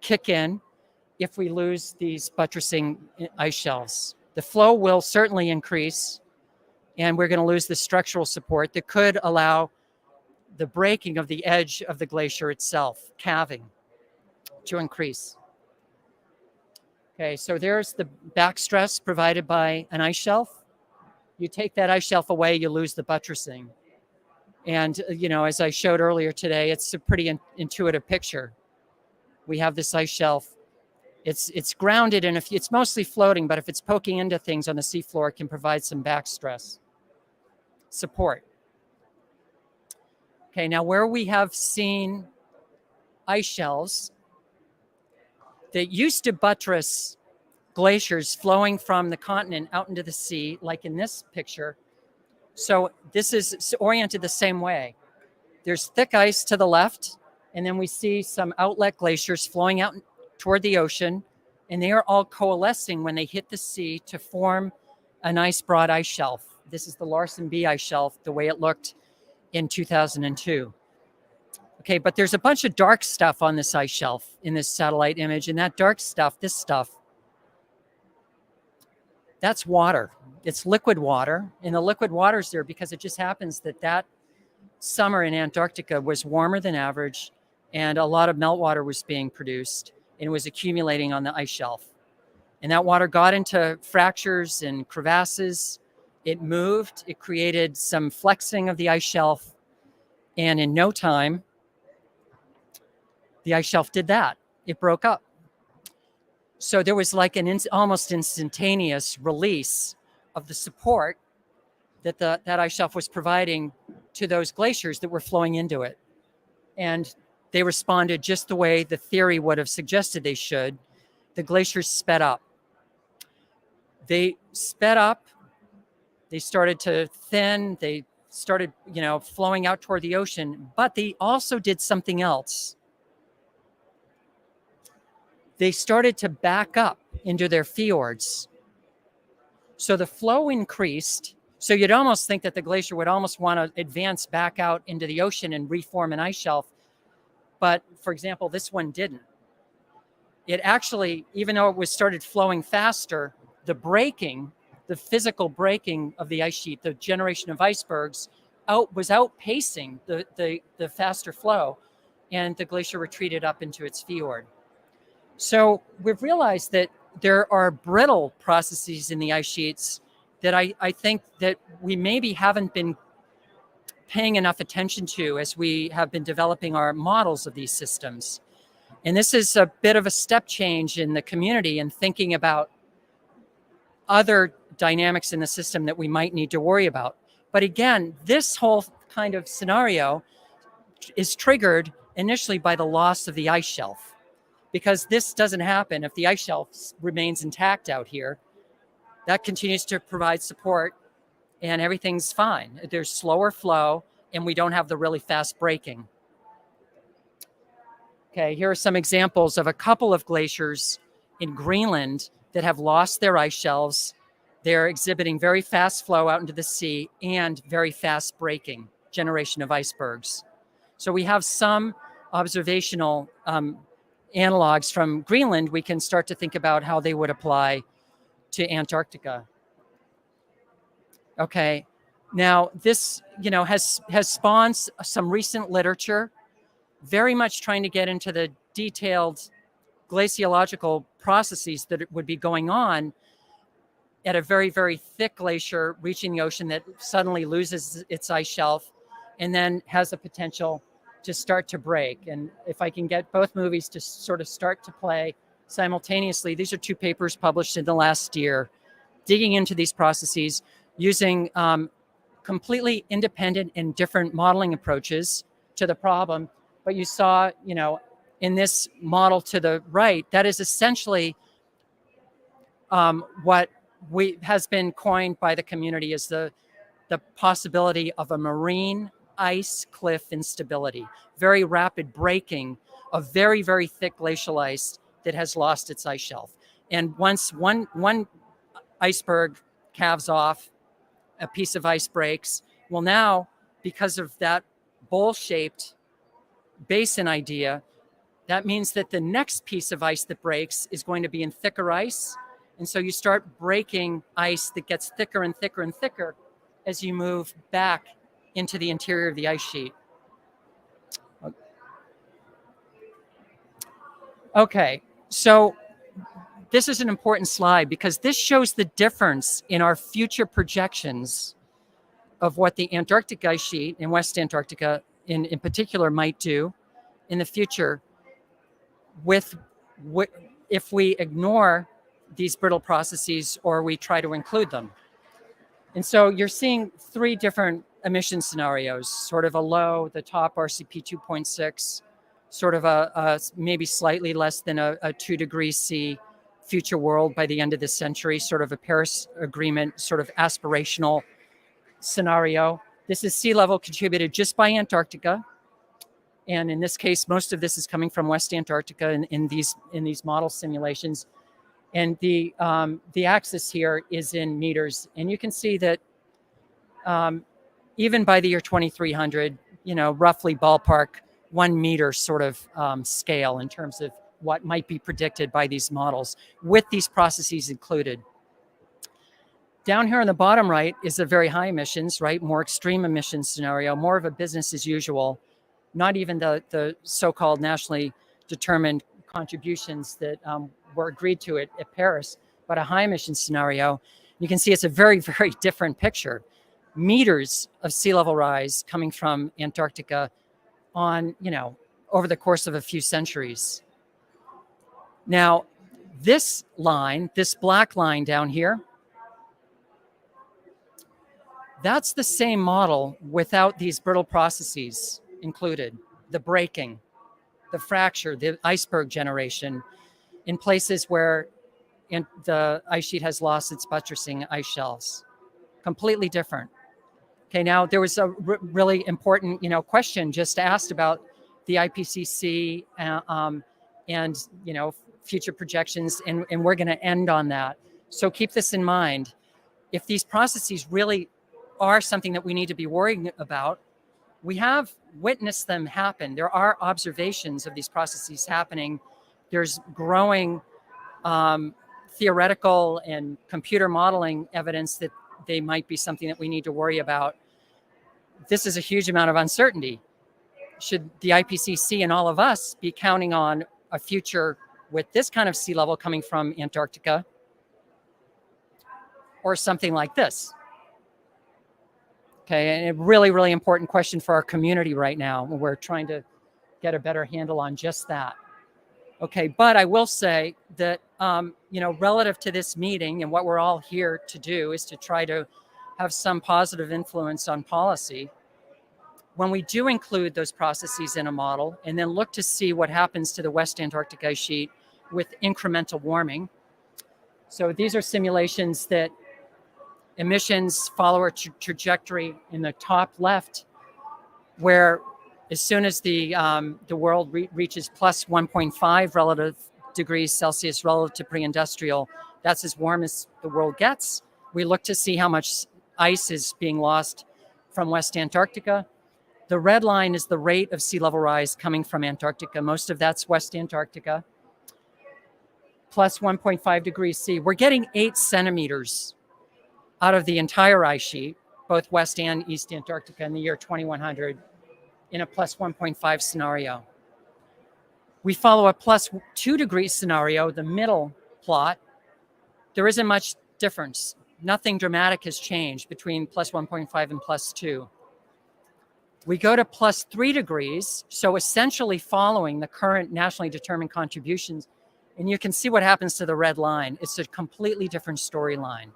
kick in if we lose these buttressing ice shelves. The flow will certainly increase, and we're going to lose the structural support that could allow the breaking of the edge of the glacier itself, calving, to increase. Okay, so there's the back stress provided by an ice shelf. You take that ice shelf away, you lose the buttressing. And, as I showed earlier today, it's a pretty intuitive picture. We have this ice shelf. It's grounded, and it's mostly floating, but if it's poking into things on the seafloor, it can provide some back stress support. Okay, now where we have seen ice shelves that used to buttress glaciers flowing from the continent out into the sea, like in this picture. So this is oriented the same way. There's thick ice to the left, and then we see some outlet glaciers flowing out toward the ocean, and they are all coalescing when they hit the sea to form a nice broad ice shelf. This is the Larsen B ice shelf, the way it looked in 2002. Okay, but there's a bunch of dark stuff on this ice shelf in this satellite image, and that dark stuff, this stuff, That's water. It's liquid water, and the liquid water is there because it just happens that that summer in Antarctica was warmer than average, and a lot of meltwater was being produced, and it was accumulating on the ice shelf. And that water got into fractures and crevasses. It moved, it created some flexing of the ice shelf, and in no time, the ice shelf did that. It broke up. So there was like an almost instantaneous release of the support that that ice shelf was providing to those glaciers that were flowing into it. And they responded just the way the theory would have suggested they should. The glaciers sped up. They sped up. They started to thin. They started, flowing out toward the ocean. But they also did something else. They started to back up into their fjords. So the flow increased. So you'd almost think that the glacier would almost want to advance back out into the ocean and reform an ice shelf. But for example, this one didn't. It actually, even though it was started flowing faster, the breaking, the physical breaking of the ice sheet, the generation of icebergs, was outpacing the faster flow, and the glacier retreated up into its fjord. So we've realized that there are brittle processes in the ice sheets that I think that we maybe haven't been paying enough attention to as we have been developing our models of these systems. And this is a bit of a step change in the community and thinking about other dynamics in the system that we might need to worry about. But again, this whole kind of scenario is triggered initially by the loss of the ice shelf, because this doesn't happen if the ice shelf remains intact out here. That continues to provide support and everything's fine. There's slower flow and we don't have the really fast breaking. Okay, here are some examples of a couple of glaciers in Greenland that have lost their ice shelves. They're exhibiting very fast flow out into the sea and very fast breaking generation of icebergs. So we have some observational analogs from Greenland. We can start to think about how they would apply to Antarctica. Okay, now this has spawned some recent literature, very much trying to get into the detailed glaciological processes that would be going on at a very, very thick glacier reaching the ocean that suddenly loses its ice shelf and then has a potential to start to break. And if I can get both movies to sort of start to play simultaneously, these are two papers published in the last year, digging into these processes using completely independent and different modeling approaches to the problem. But you saw, in this model to the right, that is essentially what has been coined by the community as the possibility of a marine ice cliff instability, very rapid breaking of very, very thick glacial ice that has lost its ice shelf. And once one iceberg calves off, a piece of ice breaks. Well, now, because of that bowl-shaped basin idea, that means that the next piece of ice that breaks is going to be in thicker ice. And so you start breaking ice that gets thicker and thicker and thicker as you move back into the interior of the ice sheet. Okay, so this is an important slide because this shows the difference in our future projections of what the Antarctic ice sheet in West Antarctica in particular might do in the future if we ignore these brittle processes or we try to include them. And so you're seeing three different emission scenarios, sort of a low, the top RCP 2.6, sort of a maybe slightly less than a 2 degrees C future world by the end of this century, sort of a Paris Agreement, sort of aspirational scenario. This is sea level contributed just by Antarctica. And in this case, most of this is coming from West Antarctica in these model simulations. And the axis here is in meters. And you can see that even by the year 2300, roughly ballpark 1 meter sort of scale in terms of what might be predicted by these models with these processes included. Down here on the bottom right is a very high emissions, right? More extreme emissions scenario, more of a business as usual, not even the so-called nationally determined contributions that were agreed to at Paris, but a high emissions scenario. You can see it's a very, very different picture. Meters of sea level rise coming from Antarctica on, over the course of a few centuries. Now, this line, this black line down here, that's the same model without these brittle processes included. The breaking, the fracture, the iceberg generation in places where the ice sheet has lost its buttressing ice shelves. Completely different. Okay, now there was a really important, question just asked about the IPCC and future projections, and we're going to end on that. So keep this in mind. If these processes really are something that we need to be worrying about, we have witnessed them happen. There are observations of these processes happening. There's growing theoretical and computer modeling evidence that they might be something that we need to worry about. This is a huge amount of uncertainty. Should the IPCC and all of us be counting on a future with this kind of sea level coming from Antarctica, or something like this? Okay, and a really, really important question for our community right now. We're trying to get a better handle on just that. Okay, but I will say that, relative to this meeting and what we're all here to do is to try to have some positive influence on policy. When we do include those processes in a model and then look to see what happens to the West Antarctic Ice Sheet with incremental warming. So these are simulations that emissions follow a trajectory in the top left, where as soon as the world reaches plus 1.5 relative degrees Celsius relative to pre-industrial, that's as warm as the world gets. We look to see how much ice is being lost from West Antarctica. The red line is the rate of sea level rise coming from Antarctica. Most of that's West Antarctica. Plus 1.5 degrees C. We're getting 8 centimeters out of the entire ice sheet, both West and East Antarctica in the year 2100 in a plus 1.5 scenario. We follow a plus 2 degree scenario, the middle plot. There isn't much difference. Nothing dramatic has changed between plus 1.5 and plus 2. We go to plus 3 degrees, so essentially following the current nationally determined contributions, and you can see what happens to the red line. It's a completely different storyline.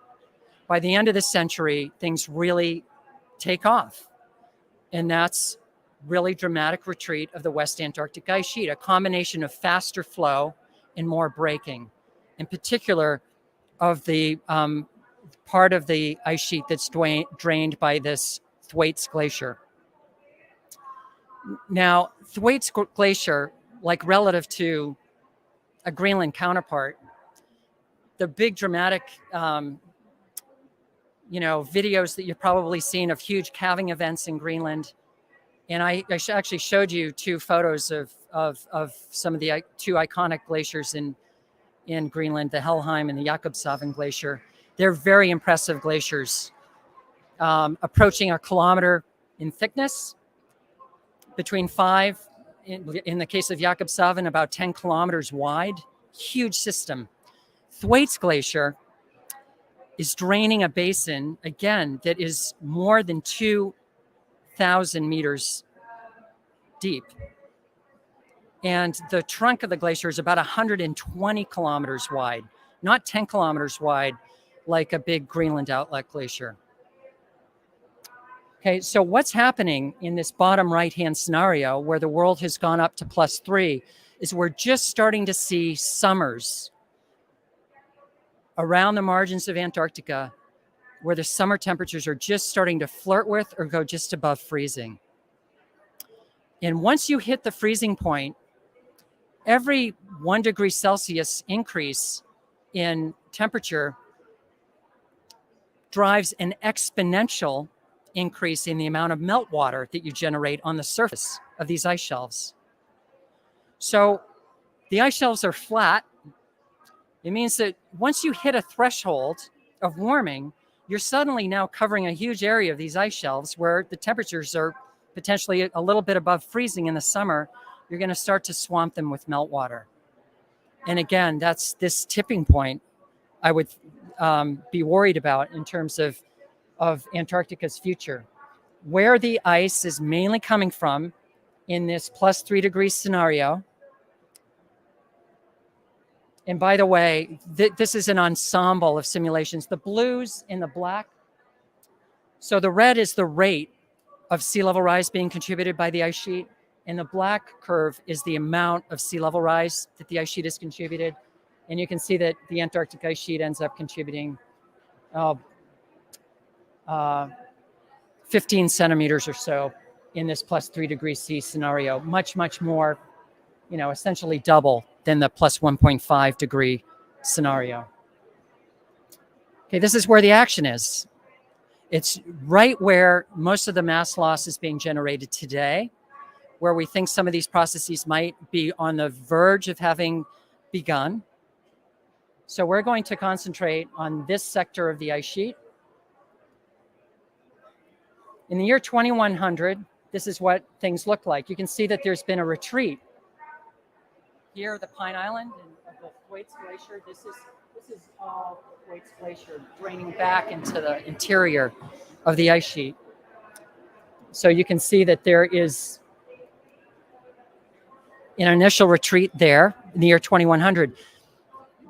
By the end of the century, things really take off, and that's really dramatic retreat of the West Antarctic Ice Sheet, a combination of faster flow and more breaking, in particular of the part of the ice sheet that's drained by this Thwaites Glacier. Now, Thwaites Glacier, like relative to a Greenland counterpart, the big dramatic, videos that you've probably seen of huge calving events in Greenland. And I actually showed you 2 photos of some of the 2 iconic glaciers in Greenland, the Helheim and the Jakobshavn Glacier. They're very impressive glaciers, approaching a kilometer in thickness, between 5, in the case of Jakobshavn, about 10 kilometers wide, huge system. Thwaites Glacier is draining a basin, again, that is more than 2,000 meters deep. And the trunk of the glacier is about 120 kilometers wide, not 10 kilometers wide like a big Greenland outlet glacier. Okay, so what's happening in this bottom right-hand scenario where the world has gone up to plus 3 is we're just starting to see summers around the margins of Antarctica where the summer temperatures are just starting to flirt with or go just above freezing. And once you hit the freezing point, every 1 degree Celsius increase in temperature drives an exponential increase in the amount of meltwater that you generate on the surface of these ice shelves. So the ice shelves are flat. It means that once you hit a threshold of warming, you're suddenly now covering a huge area of these ice shelves where the temperatures are potentially a little bit above freezing in the summer. You're going to start to swamp them with meltwater. And again, that's this tipping point I would be worried about in terms of Antarctica's future. Where the ice is mainly coming from in this +3 degrees scenario. And by the way, this is an ensemble of simulations. The blues and the black. So the red is the rate of sea level rise being contributed by the ice sheet. And the black curve is the amount of sea level rise that the ice sheet has contributed. And you can see that the Antarctic ice sheet ends up contributing 15 centimeters or so in this +3 degrees C scenario. Much, much more, essentially double than the +1.5 degree scenario. Okay, this is where the action is. It's right where most of the mass loss is being generated today, where we think some of these processes might be on the verge of having begun. So we're going to concentrate on this sector of the ice sheet. In the year 2100, this is what things look like. You can see that there's been a retreat. Here, the Pine Island and the Thwaites Glacier. This is all Thwaites Glacier draining back into the interior of the ice sheet. So you can see that there is an initial retreat there in the year 2100.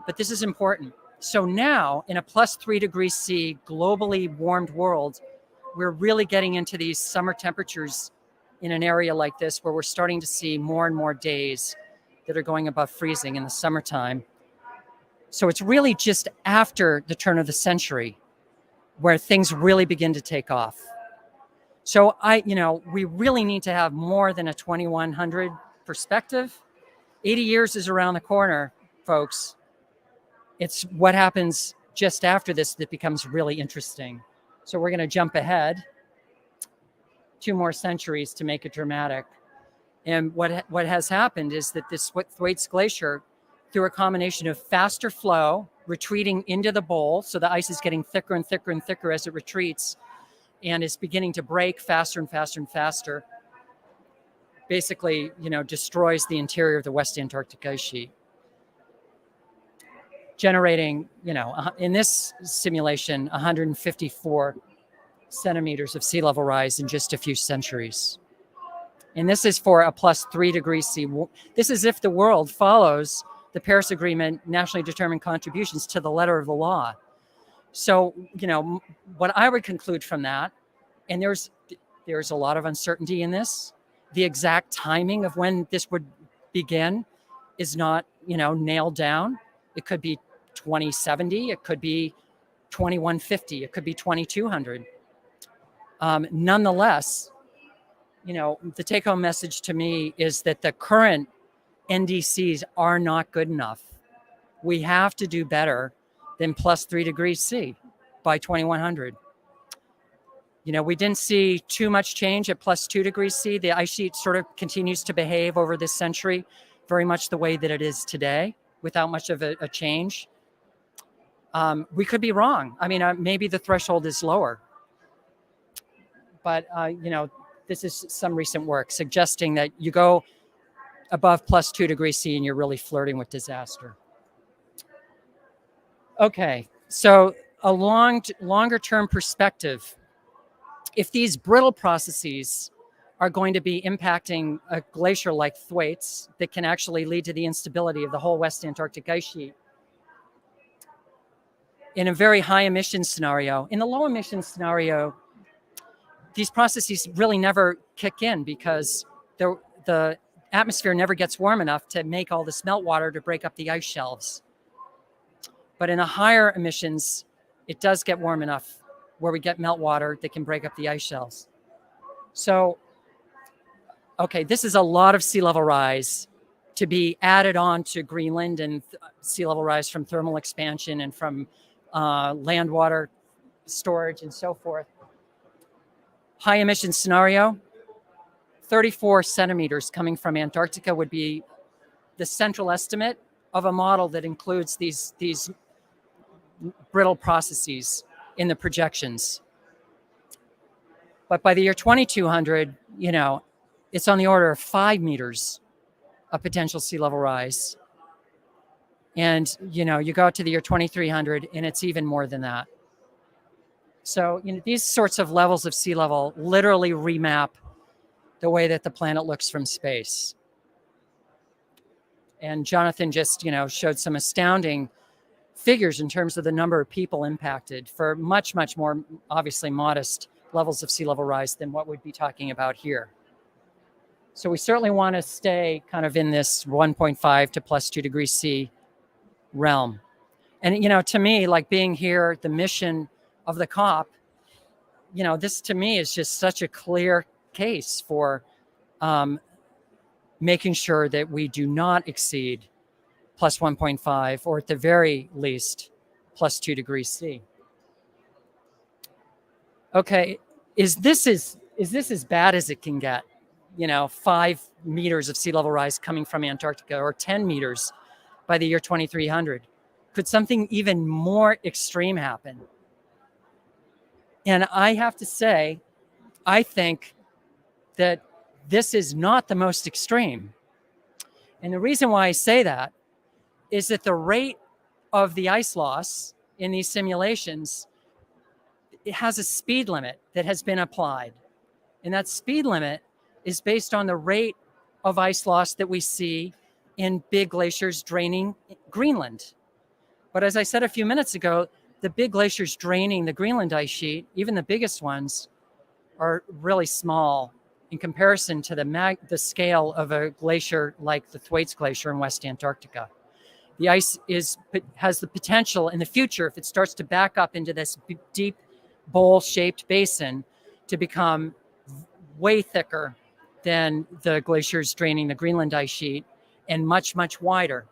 But this is important. So now, in a +3 degrees C globally warmed world, we're really getting into these summer temperatures in an area like this where we're starting to see more and more days that are going above freezing in the summertime. So it's really just after the turn of the century where things really begin to take off. So we really need to have more than a 2100 perspective. 80 years is around the corner, folks. It's what happens just after this that becomes really interesting. So we're going to jump ahead 2 more centuries to make it dramatic. And what has happened is that this Thwaites Glacier, through a combination of faster flow, retreating into the bowl, so the ice is getting thicker and thicker and thicker as it retreats, and is beginning to break faster and faster and faster, basically, destroys the interior of the West Antarctic Ice Sheet, generating, in this simulation, 154 centimeters of sea level rise in just a few centuries. And this is for a +3 degrees C. This is if the world follows the Paris Agreement nationally determined contributions to the letter of the law. So, what I would conclude from that, and there's a lot of uncertainty in this, the exact timing of when this would begin is not, nailed down. It could be 2070, it could be 2150, it could be 2200. Nonetheless, the take-home message to me is that the current NDCs are not good enough. We have to do better than +3 degrees C by 2100. We didn't see too much change at +2 degrees C. The ice sheet sort of continues to behave over this century very much the way that it is today, without much of a change. We could be wrong. Maybe the threshold is lower. But, this is some recent work suggesting that you go above +2 degrees C and you're really flirting with disaster. Okay, so a longer term perspective. If these brittle processes are going to be impacting a glacier like Thwaites that can actually lead to the instability of the whole West Antarctic ice sheet, in a very high emission scenario, in the low emission scenario, these processes really never kick in because the atmosphere never gets warm enough to make all this meltwater to break up the ice shelves. But in the higher emissions, it does get warm enough where we get meltwater that can break up the ice shelves. So, okay, this is a lot of sea level rise to be added on to Greenland and sea level rise from thermal expansion and from land water storage and so forth. High emission scenario, 34 centimeters coming from Antarctica would be the central estimate of a model that includes these brittle processes in the projections. But by the year 2200, you know, it's on the order of 5 meters of potential sea level rise. And, you know, you go out to the year 2300 and it's even more than that. So, you know, these sorts of levels of sea level literally remap the way that the planet looks from space. And Jonathan just, you know, showed some astounding figures in terms of the number of people impacted for much, much more obviously modest levels of sea level rise than what we'd be talking about here. So we certainly want to stay kind of in this 1.5 to plus 2 degrees C realm. And, you know, to me, like being here, the mission of the COP, you know, this to me is just such a clear case for making sure that we do not exceed plus 1.5 or at the very least plus 2 degrees C. Okay, is this as bad as it can get? You know, 5 meters of sea level rise coming from Antarctica or 10 meters by the year 2300. Could something even more extreme happen? And I have to say, I think that this is not the most extreme. And the reason why I say that is that the rate of the ice loss in these simulations, it has a speed limit that has been applied. And that speed limit is based on the rate of ice loss that we see in big glaciers draining Greenland. But as I said a few minutes ago, the big glaciers draining the Greenland ice sheet, even the biggest ones, are really small in comparison to the scale of a glacier like the Thwaites Glacier in West Antarctica. The ice has the potential in the future, if it starts to back up into this deep bowl-shaped basin, to become way thicker than the glaciers draining the Greenland ice sheet and much, much wider.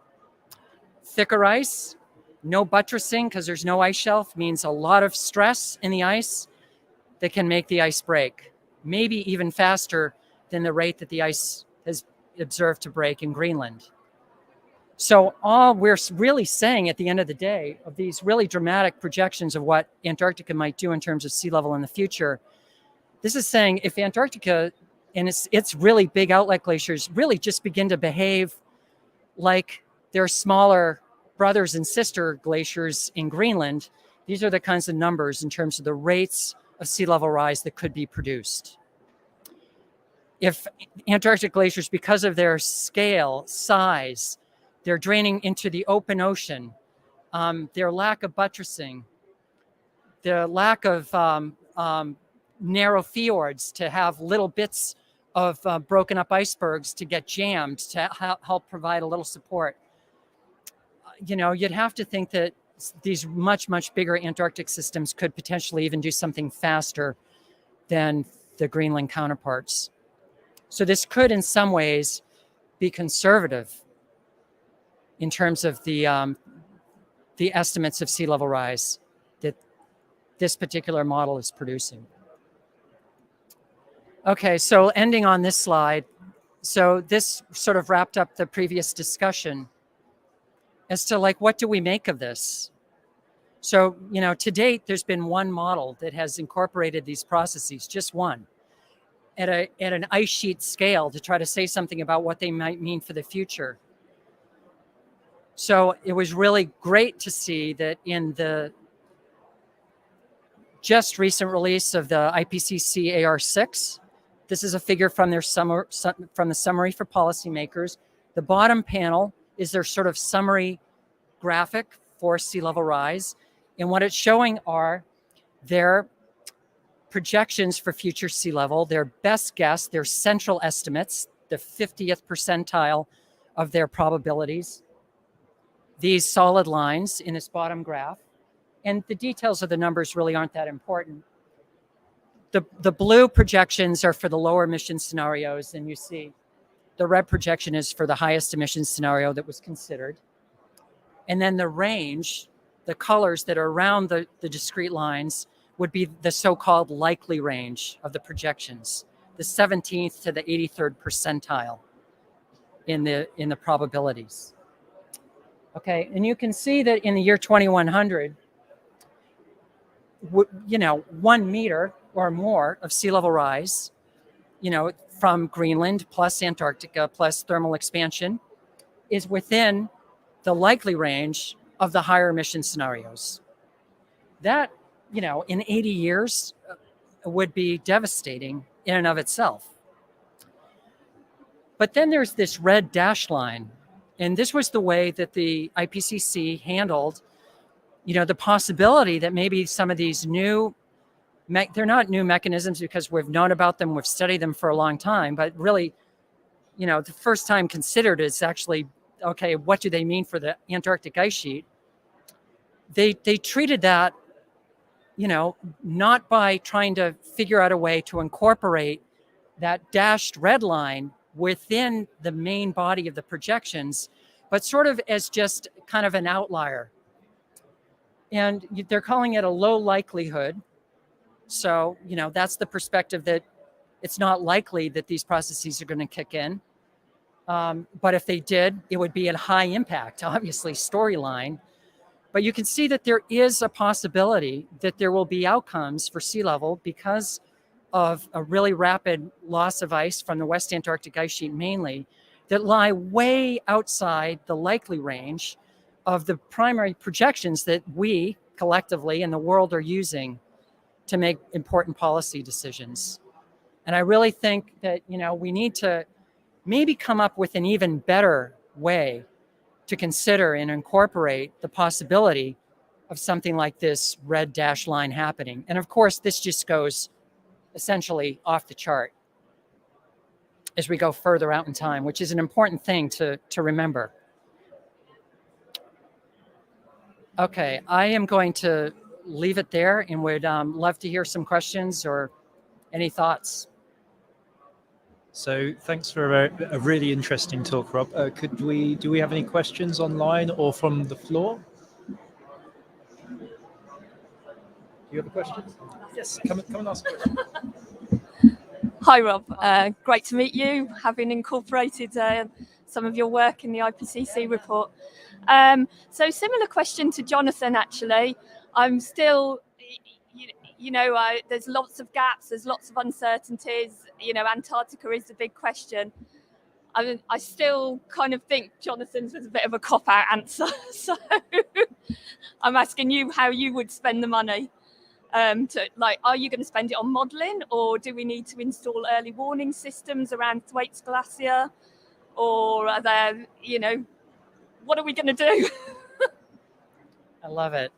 Thicker ice, no buttressing because there's no ice shelf, means a lot of stress in the ice that can make the ice break, maybe even faster than the rate that the ice has observed to break in Greenland. So all we're really saying at the end of the day of these really dramatic projections of what Antarctica might do in terms of sea level in the future, this is saying if Antarctica and its really big outlet glaciers really just begin to behave like their smaller brothers and sister glaciers in Greenland, these are the kinds of numbers in terms of the rates of sea level rise that could be produced. If Antarctic glaciers, because of their scale, size, they're draining into the open ocean, their lack of buttressing, the lack of narrow fjords to have little bits of broken up icebergs to get jammed to help provide a little support. You know, you'd have to think that these much, much bigger Antarctic systems could potentially even do something faster than the Greenland counterparts. So this could, in some ways, be conservative in terms of the estimates of sea level rise that this particular model is producing. Okay, so ending on this slide. So this sort of wrapped up the previous discussion as to like, what do we make of this? So, you know, to date, there's been one model that has incorporated these processes, just one, at an ice sheet scale to try to say something about what they might mean for the future. So it was really great to see that in the just recent release of the IPCC AR6, this is a figure from their from the summary for policymakers. The bottom panel is their sort of summary graphic for sea level rise. And what it's showing are their projections for future sea level, their best guess, their central estimates, the 50th percentile of their probabilities, these solid lines in this bottom graph. And the details of the numbers really aren't that important. The blue projections are for the lower emission scenarios, and you see the red projection is for the highest emission scenario that was considered. And then the range, the colors that are around the discrete lines, would be the so-called likely range of the projections, the 17th to the 83rd percentile in the probabilities. Okay, and you can see that in the year 2100, 1 meter or more of sea level rise, from Greenland plus Antarctica plus thermal expansion is within the likely range of the higher emission scenarios. That, in 80 years would be devastating in and of itself. But then there's this red dash line. And this was the way that the IPCC handled, the possibility that maybe some of these they're not new mechanisms because we've known about them, we've studied them for a long time, but really, the first time considered is actually, okay, what do they mean for the Antarctic ice sheet? They treated that, not by trying to figure out a way to incorporate that dashed red line within the main body of the projections, but sort of as just kind of an outlier. And they're calling it a low likelihood. So, that's the perspective that it's not likely that these processes are going to kick in. But if they did, it would be a high impact, obviously, storyline. But you can see that there is a possibility that there will be outcomes for sea level because of a really rapid loss of ice from the West Antarctic Ice Sheet mainly, that lie way outside the likely range of the primary projections that we collectively in the world are using to make important policy decisions. And I really think that, we need to maybe come up with an even better way to consider and incorporate the possibility of something like this red dash line happening. And of course, this just goes essentially off the chart as we go further out in time, which is an important thing to remember. Okay, I am going to leave it there and would love to hear some questions or any thoughts. So thanks for a really interesting talk, Rob. Do we have any questions online or from the floor? Do you have a question? Yes, come and ask a question. Hi, Rob. Great to meet you, having incorporated some of your work in the IPCC report. So similar question to Jonathan, actually. I'm still, there's lots of gaps, there's lots of uncertainties. Antarctica is the big question. I still kind of think Jonathan's was a bit of a cop-out answer. So I'm asking you how you would spend the money. Are you going to spend it on modelling, or do we need to install early warning systems around Thwaites Glacier, or are there, what are we going to do? I love it.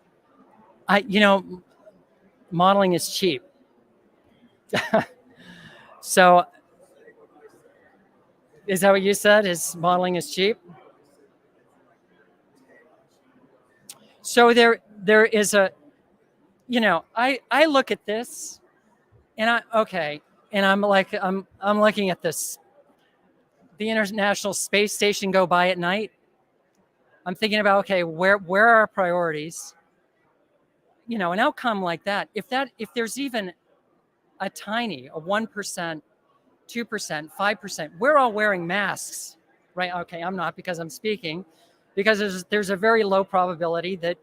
Modeling is cheap. So is that what you said? Is modeling is cheap? So there is a, I look at this and I'm looking at this, the International Space Station go by at night. I'm thinking about, okay, where are our priorities? An outcome like that, if there's even a 1%, 2%, 5%, we're all wearing masks, right? Okay, I'm not because I'm speaking, because there's a very low probability that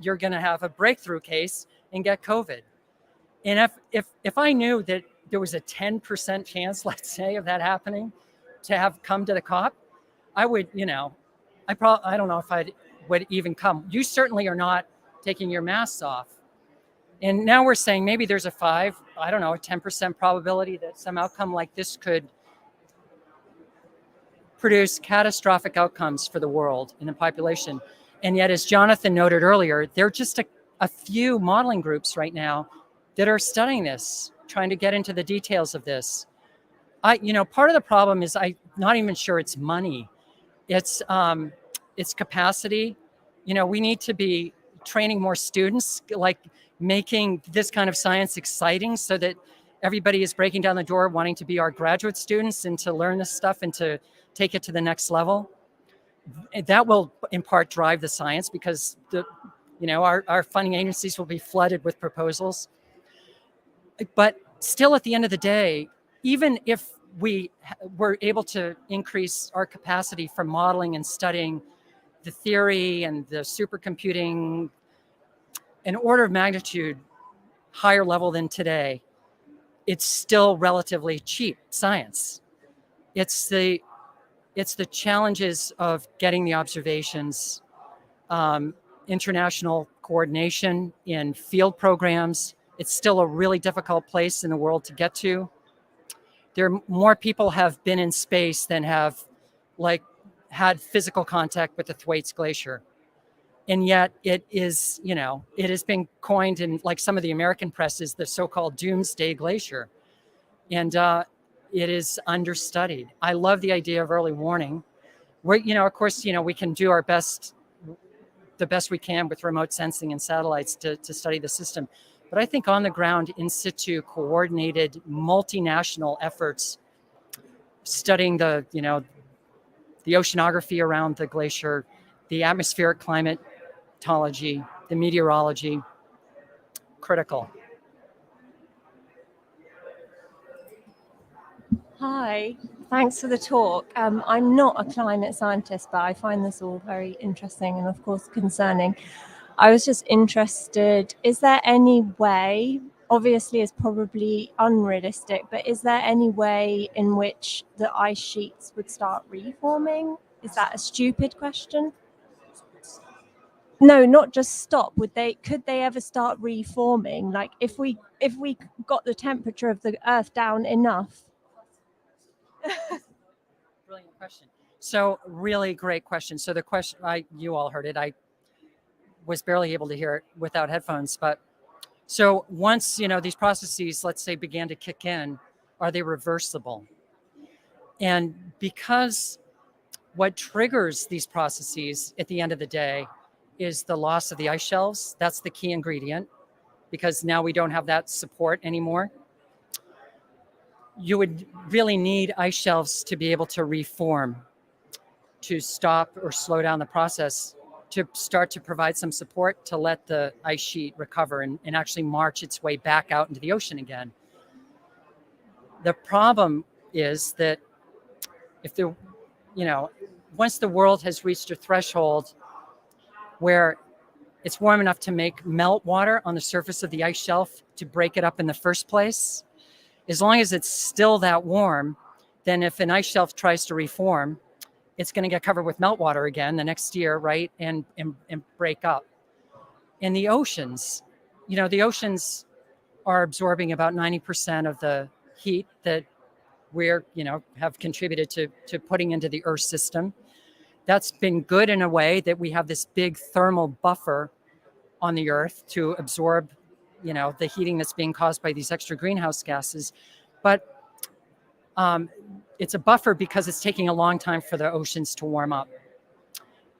you're gonna have a breakthrough case and get COVID. And if I knew that there was a 10% chance, let's say, of that happening, to have come to the COP, I would, I don't know if I would even come. You certainly are not taking your masks off. And now we're saying maybe there's a 10% probability that some outcome like this could produce catastrophic outcomes for the world and the population. And yet, as Jonathan noted earlier, there are just a few modeling groups right now that are studying this, trying to get into the details of this. Part of the problem is I'm not even sure it's money. It's capacity. We need to be training more students, like making this kind of science exciting so that everybody is breaking down the door wanting to be our graduate students and to learn this stuff and to take it to the next level. That will in part drive the science because our funding agencies will be flooded with proposals. But still, at the end of the day, even if we were able to increase our capacity for modeling and studying the theory and the supercomputing, an order of magnitude higher level than today, it's still relatively cheap science. It's the challenges of getting the observations, international coordination in field programs. It's still a really difficult place in the world to get to. More people have been in space than have had physical contact with the Thwaites Glacier. And yet it is, it has been coined in some of the American press as the so-called Doomsday Glacier. And it is understudied. I love the idea of early warning. Of course, we can do our best, the best we can with remote sensing and satellites to study the system. But I think on the ground, in situ, coordinated, multinational efforts studying the oceanography around the glacier, the atmospheric climatology, the meteorology, critical. Hi, thanks for the talk. I'm not a climate scientist, but I find this all very interesting and, of course, concerning. I was just interested, is there any way, obviously it's probably unrealistic, but is there any way in which the ice sheets would start reforming? Is that a stupid question? No, not just stop. Could they ever start reforming? Like if we got the temperature of the Earth down enough? Brilliant question. So really great question. So the question, you all heard it. I was barely able to hear it without headphones. But so once, these processes, let's say, began to kick in, are they reversible? And because what triggers these processes at the end of the day is the loss of the ice shelves. That's the key ingredient, because now we don't have that support anymore. You would really need ice shelves to be able to reform, to stop or slow down the process, to start to provide some support to let the ice sheet recover and actually march its way back out into the ocean again. The problem is that once the world has reached a threshold where it's warm enough to make melt water on the surface of the ice shelf to break it up in the first place, as long as it's still that warm, then if an ice shelf tries to reform, it's going to get covered with meltwater again the next year, right? And break up. And the oceans, the oceans are absorbing about 90% of the heat that we're, have contributed to putting into the Earth system. That's been good in a way that we have this big thermal buffer on the Earth to absorb, the heating that's being caused by these extra greenhouse gases. But it's a buffer because it's taking a long time for the oceans to warm up.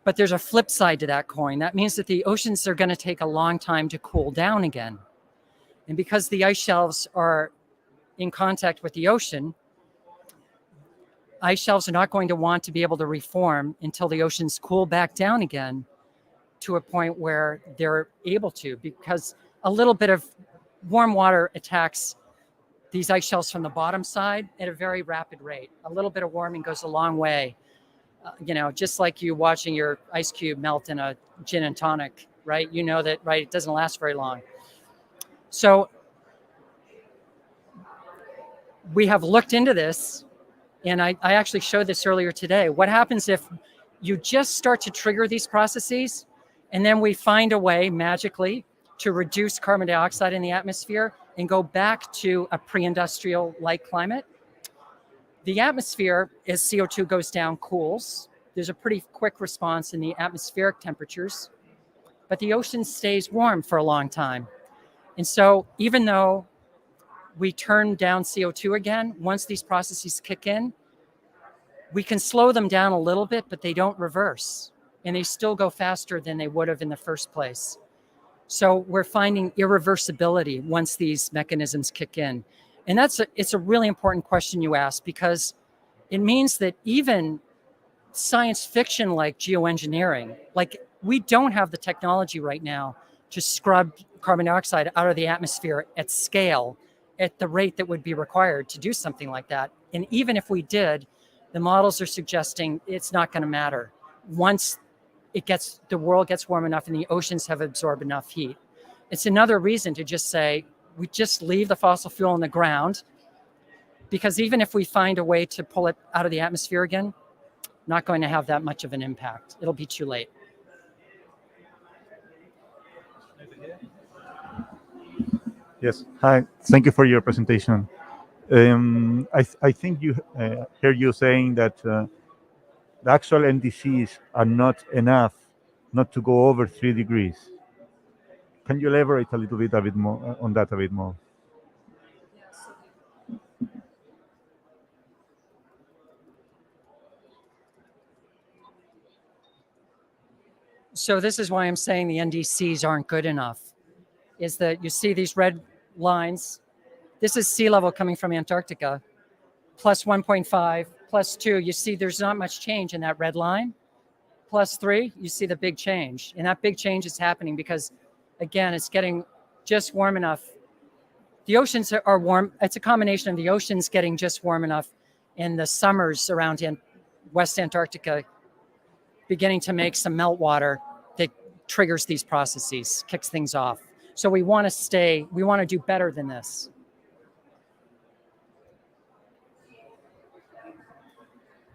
But there's a flip side to that coin. That means that the oceans are going to take a long time to cool down again. And because the ice shelves are in contact with the ocean, ice shelves are not going to want to be able to reform until the oceans cool back down again to a point where they're able to, because a little bit of warm water attacks these ice shelves from the bottom side at a very rapid rate. A little bit of warming goes a long way. Just like you watching your ice cube melt in a gin and tonic, right? You know that, right? It doesn't last very long. So we have looked into this, and I actually showed this earlier today. What happens if you just start to trigger these processes, and then we find a way magically to reduce carbon dioxide in the atmosphere and go back to a pre-industrial like climate? The atmosphere, as CO2 goes down, cools. There's a pretty quick response in the atmospheric temperatures, but the ocean stays warm for a long time. And so even though we turn down CO2 again, once these processes kick in, we can slow them down a little bit, but they don't reverse. And they still go faster than they would have in the first place. So we're finding irreversibility once these mechanisms kick in. And it's a really important question you ask, because it means that even science fiction like geoengineering, we don't have the technology right now to scrub carbon dioxide out of the atmosphere at scale at the rate that would be required to do something like that. And even if we did, the models are suggesting it's not going to matter once the world gets warm enough and the oceans have absorbed enough heat. it's another reason to just say, we just leave the fossil fuel in the ground, because even if we find a way to pull it out of the atmosphere again, not going to have that much of an impact. It'll be too late. Yes. Hi. Thank you for your presentation. I think you hear you saying that the actual NDCs are not enough not to go over 3 degrees. Can you elaborate a bit more on that a bit more? So this is why I'm saying the NDCs aren't good enough, is that you see these red lines. This is sea level coming from Antarctica, plus 1.5, plus 2. You see there's not much change in that red line. Plus 3, you see the big change. And that big change is happening because, again, it's getting just warm enough. The oceans are warm. It's a combination of the oceans getting just warm enough and the summers around West Antarctica beginning to make some meltwater that triggers these processes, kicks things off. So we want to do better than this.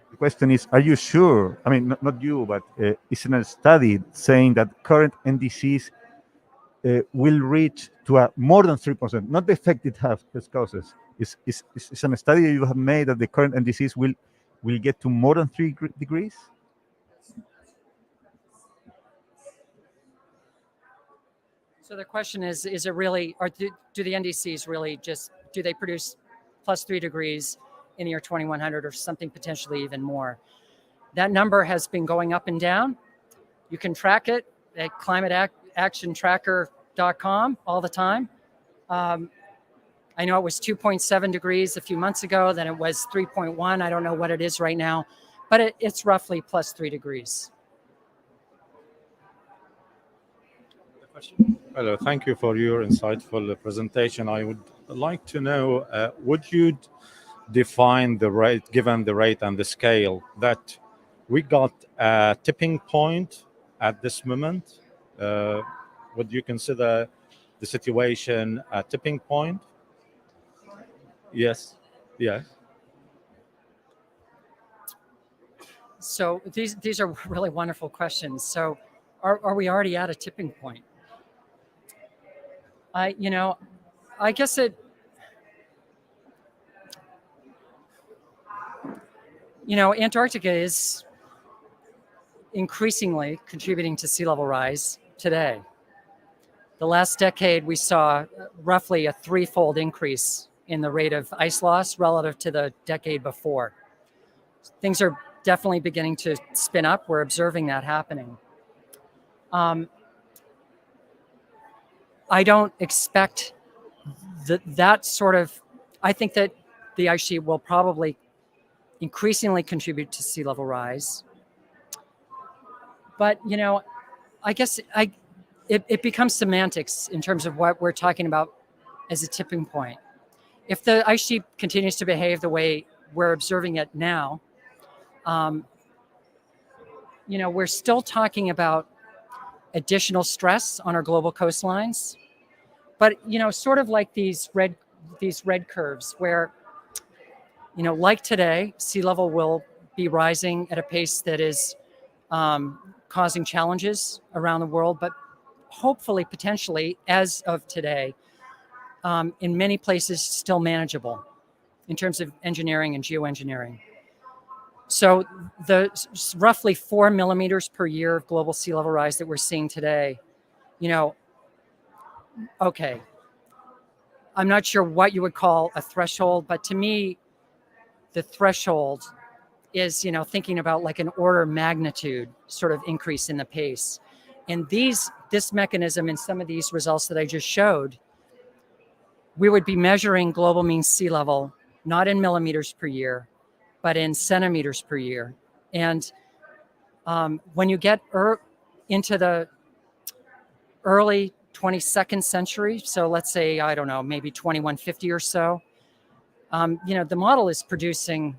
The question is, are you sure? I mean, not you, but isn't a study saying that current NDCs will reach to a more than 3%, not the effect it has causes. It's a study you have made that the current NDCs will get to more than 3 degrees? So the question is it really, or do the NDCs really do they produce plus 3 degrees in the year 2100 or something potentially even more? That number has been going up and down. You can track it at climateactiontracker.com all the time. I know it was 2.7 degrees a few months ago, then it was 3.1. I don't know what it is right now, but it's roughly plus 3 degrees. Hello, thank you for your insightful presentation. I would like to know, would you define the rate, given the rate and the scale, that we got a tipping point at this moment? Would you consider the situation a tipping point? Yes. Yes. So these are really wonderful questions. So are we already at a tipping point? I guess Antarctica is increasingly contributing to sea level rise today. The last decade, we saw roughly a 3-fold increase in the rate of ice loss relative to the decade before. Things are definitely beginning to spin up. We're observing that happening. I don't expect that sort of, I think that the ice sheet will probably increasingly contribute to sea level rise. But, I guess it becomes semantics in terms of what we're talking about as a tipping point. If the ice sheet continues to behave the way we're observing it now, we're still talking about additional stress on our global coastlines, but sort of like these red curves where, like today, sea level will be rising at a pace that is causing challenges around the world, but hopefully, potentially, as of today, in many places still manageable in terms of engineering and geoengineering. So the roughly 4 millimeters per year of global sea level rise that we're seeing today, okay, I'm not sure what you would call a threshold, but to me, the threshold is, thinking about like an order of magnitude sort of increase in the pace. And this mechanism and some of these results that I just showed, we would be measuring global mean sea level, not in millimeters per year, but in centimeters per year. And when you get into the early 22nd century, so let's say, I don't know, maybe 2150 or so, the model is producing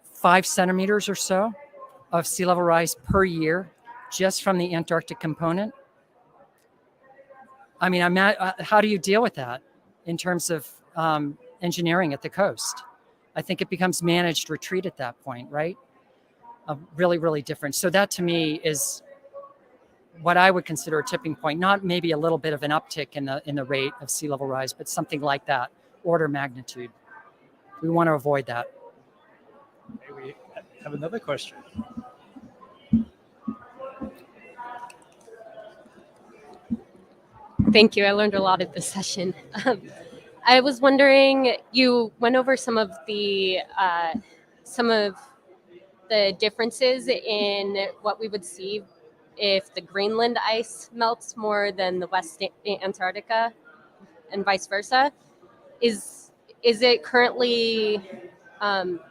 5 centimeters or so of sea level rise per year just from the Antarctic component. I mean, how do you deal with that in terms of engineering at the coast? I think it becomes managed retreat at that point, right? Really, really different. So that to me is what I would consider a tipping point, not maybe a little bit of an uptick in the rate of sea level rise, but something like that, order magnitude. We want to avoid that. Okay, we have another question. Thank you. I learned a lot at this session. I was wondering, you went over some of the differences in what we would see if the Greenland ice melts more than the West Antarctica, and vice versa. Is it currently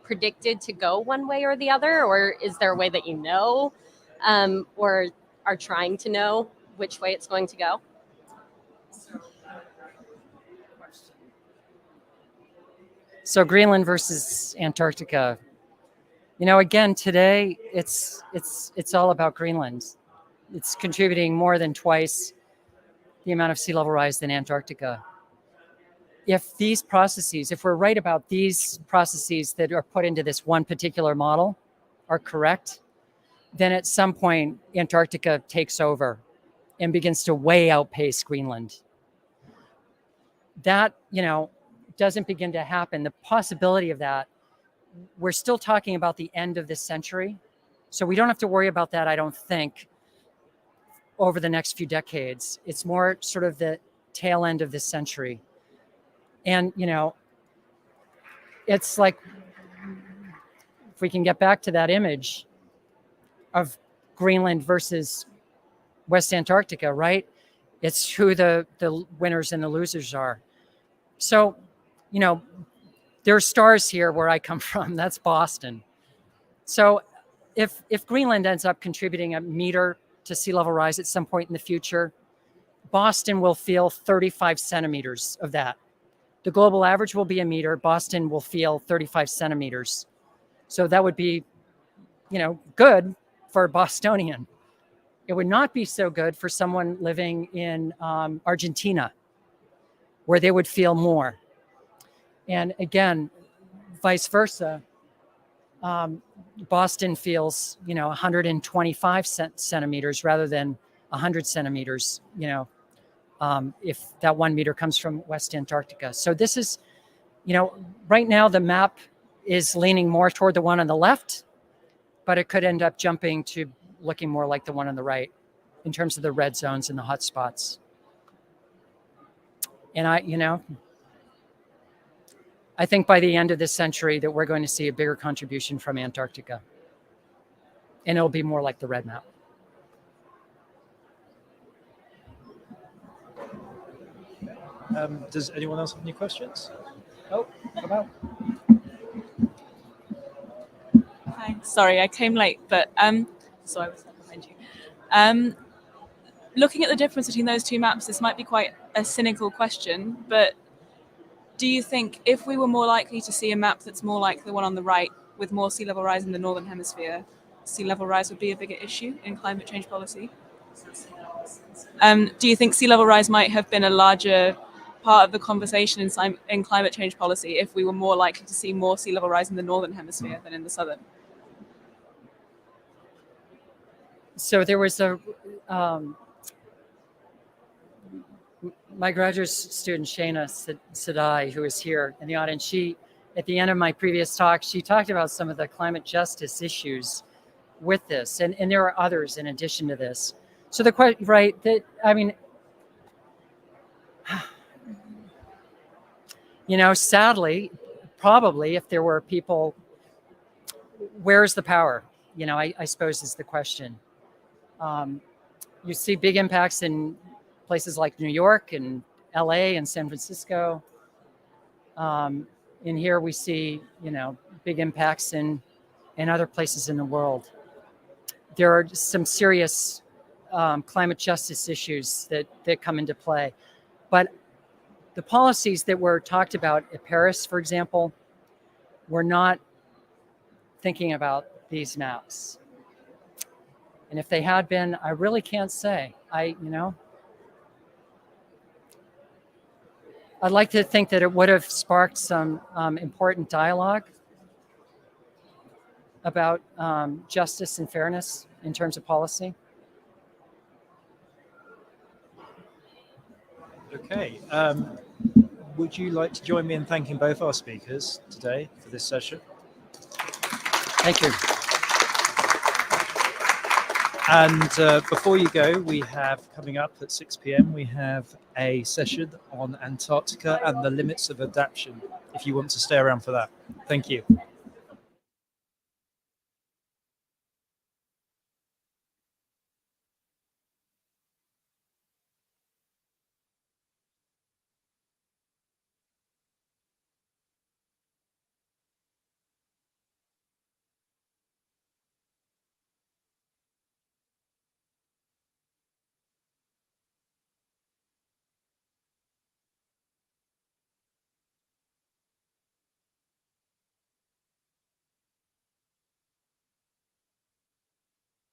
predicted to go one way or the other, or is there a way that you know, or are trying to know which way it's going to go? So Greenland versus Antarctica. You know, again, today it's all about Greenland. It's contributing more than twice the amount of sea level rise than Antarctica. If these processes, if we're right about these processes that are put into this one particular model are correct, then at some point Antarctica takes over and begins to way outpace Greenland. That, you know, doesn't begin to happen. The possibility of that, we're still talking about the end of this century. So we don't have to worry about that, I don't think, over the next few decades. It's more sort of the tail end of this century. And, you know, it's like, if we can get back to that image of Greenland versus West Antarctica, right? It's who the winners and the losers are. So, you know, there are stars here where I come from. That's Boston. So if Greenland ends up contributing a meter to sea level rise at some point in the future, Boston will feel 35 centimeters of that. The global average will be a meter. Boston will feel 35 centimeters. So that would be, you know, good for a Bostonian. It would not be so good for someone living in Argentina, where they would feel more. And again, vice versa, Boston feels, you know, 125 centimeters rather than 100 centimeters, you know, if that 1 meter comes from West Antarctica. So this is, you know, right now the map is leaning more toward the one on the left, but it could end up jumping to looking more like the one on the right in terms of the red zones and the hot spots. And I think by the end of this century that we're going to see a bigger contribution from Antarctica. And it'll be more like the red map. Does anyone else have any questions? Oh, come out. Hi, sorry, I came late, but so I was behind you. Looking at the difference between those two maps, this might be quite a cynical question, but do you think if we were more likely to see a map that's more like the one on the right with more sea level rise in the northern hemisphere, sea level rise would be a bigger issue in climate change policy? Do you think sea level rise might have been a larger part of the conversation in climate change policy if we were more likely to see more sea level rise in the northern hemisphere than in the southern? So there was my graduate student, Shana Sadai, who is here in the audience, she, at the end of my previous talk, she talked about some of the climate justice issues with this. And there are others in addition to this. So the question, right, that, I mean, you know, sadly, probably if there were people, where's the power? You know, I suppose is the question. You see big impacts in places like New York and LA and San Francisco. In here we see, you know, big impacts in other places in the world. There are some serious climate justice issues that come into play. But the policies that were talked about at Paris, for example, were not thinking about these maps. And if they had been, I really can't say. I'd like to think that it would have sparked some important dialogue about justice and fairness in terms of policy. Okay. Would you like to join me in thanking both our speakers today for this session? Thank you. And before you go, we have coming up at 6 p.m. we have a session on Antarctica and the limits of adaptation, if you want to stay around for that. Thank you.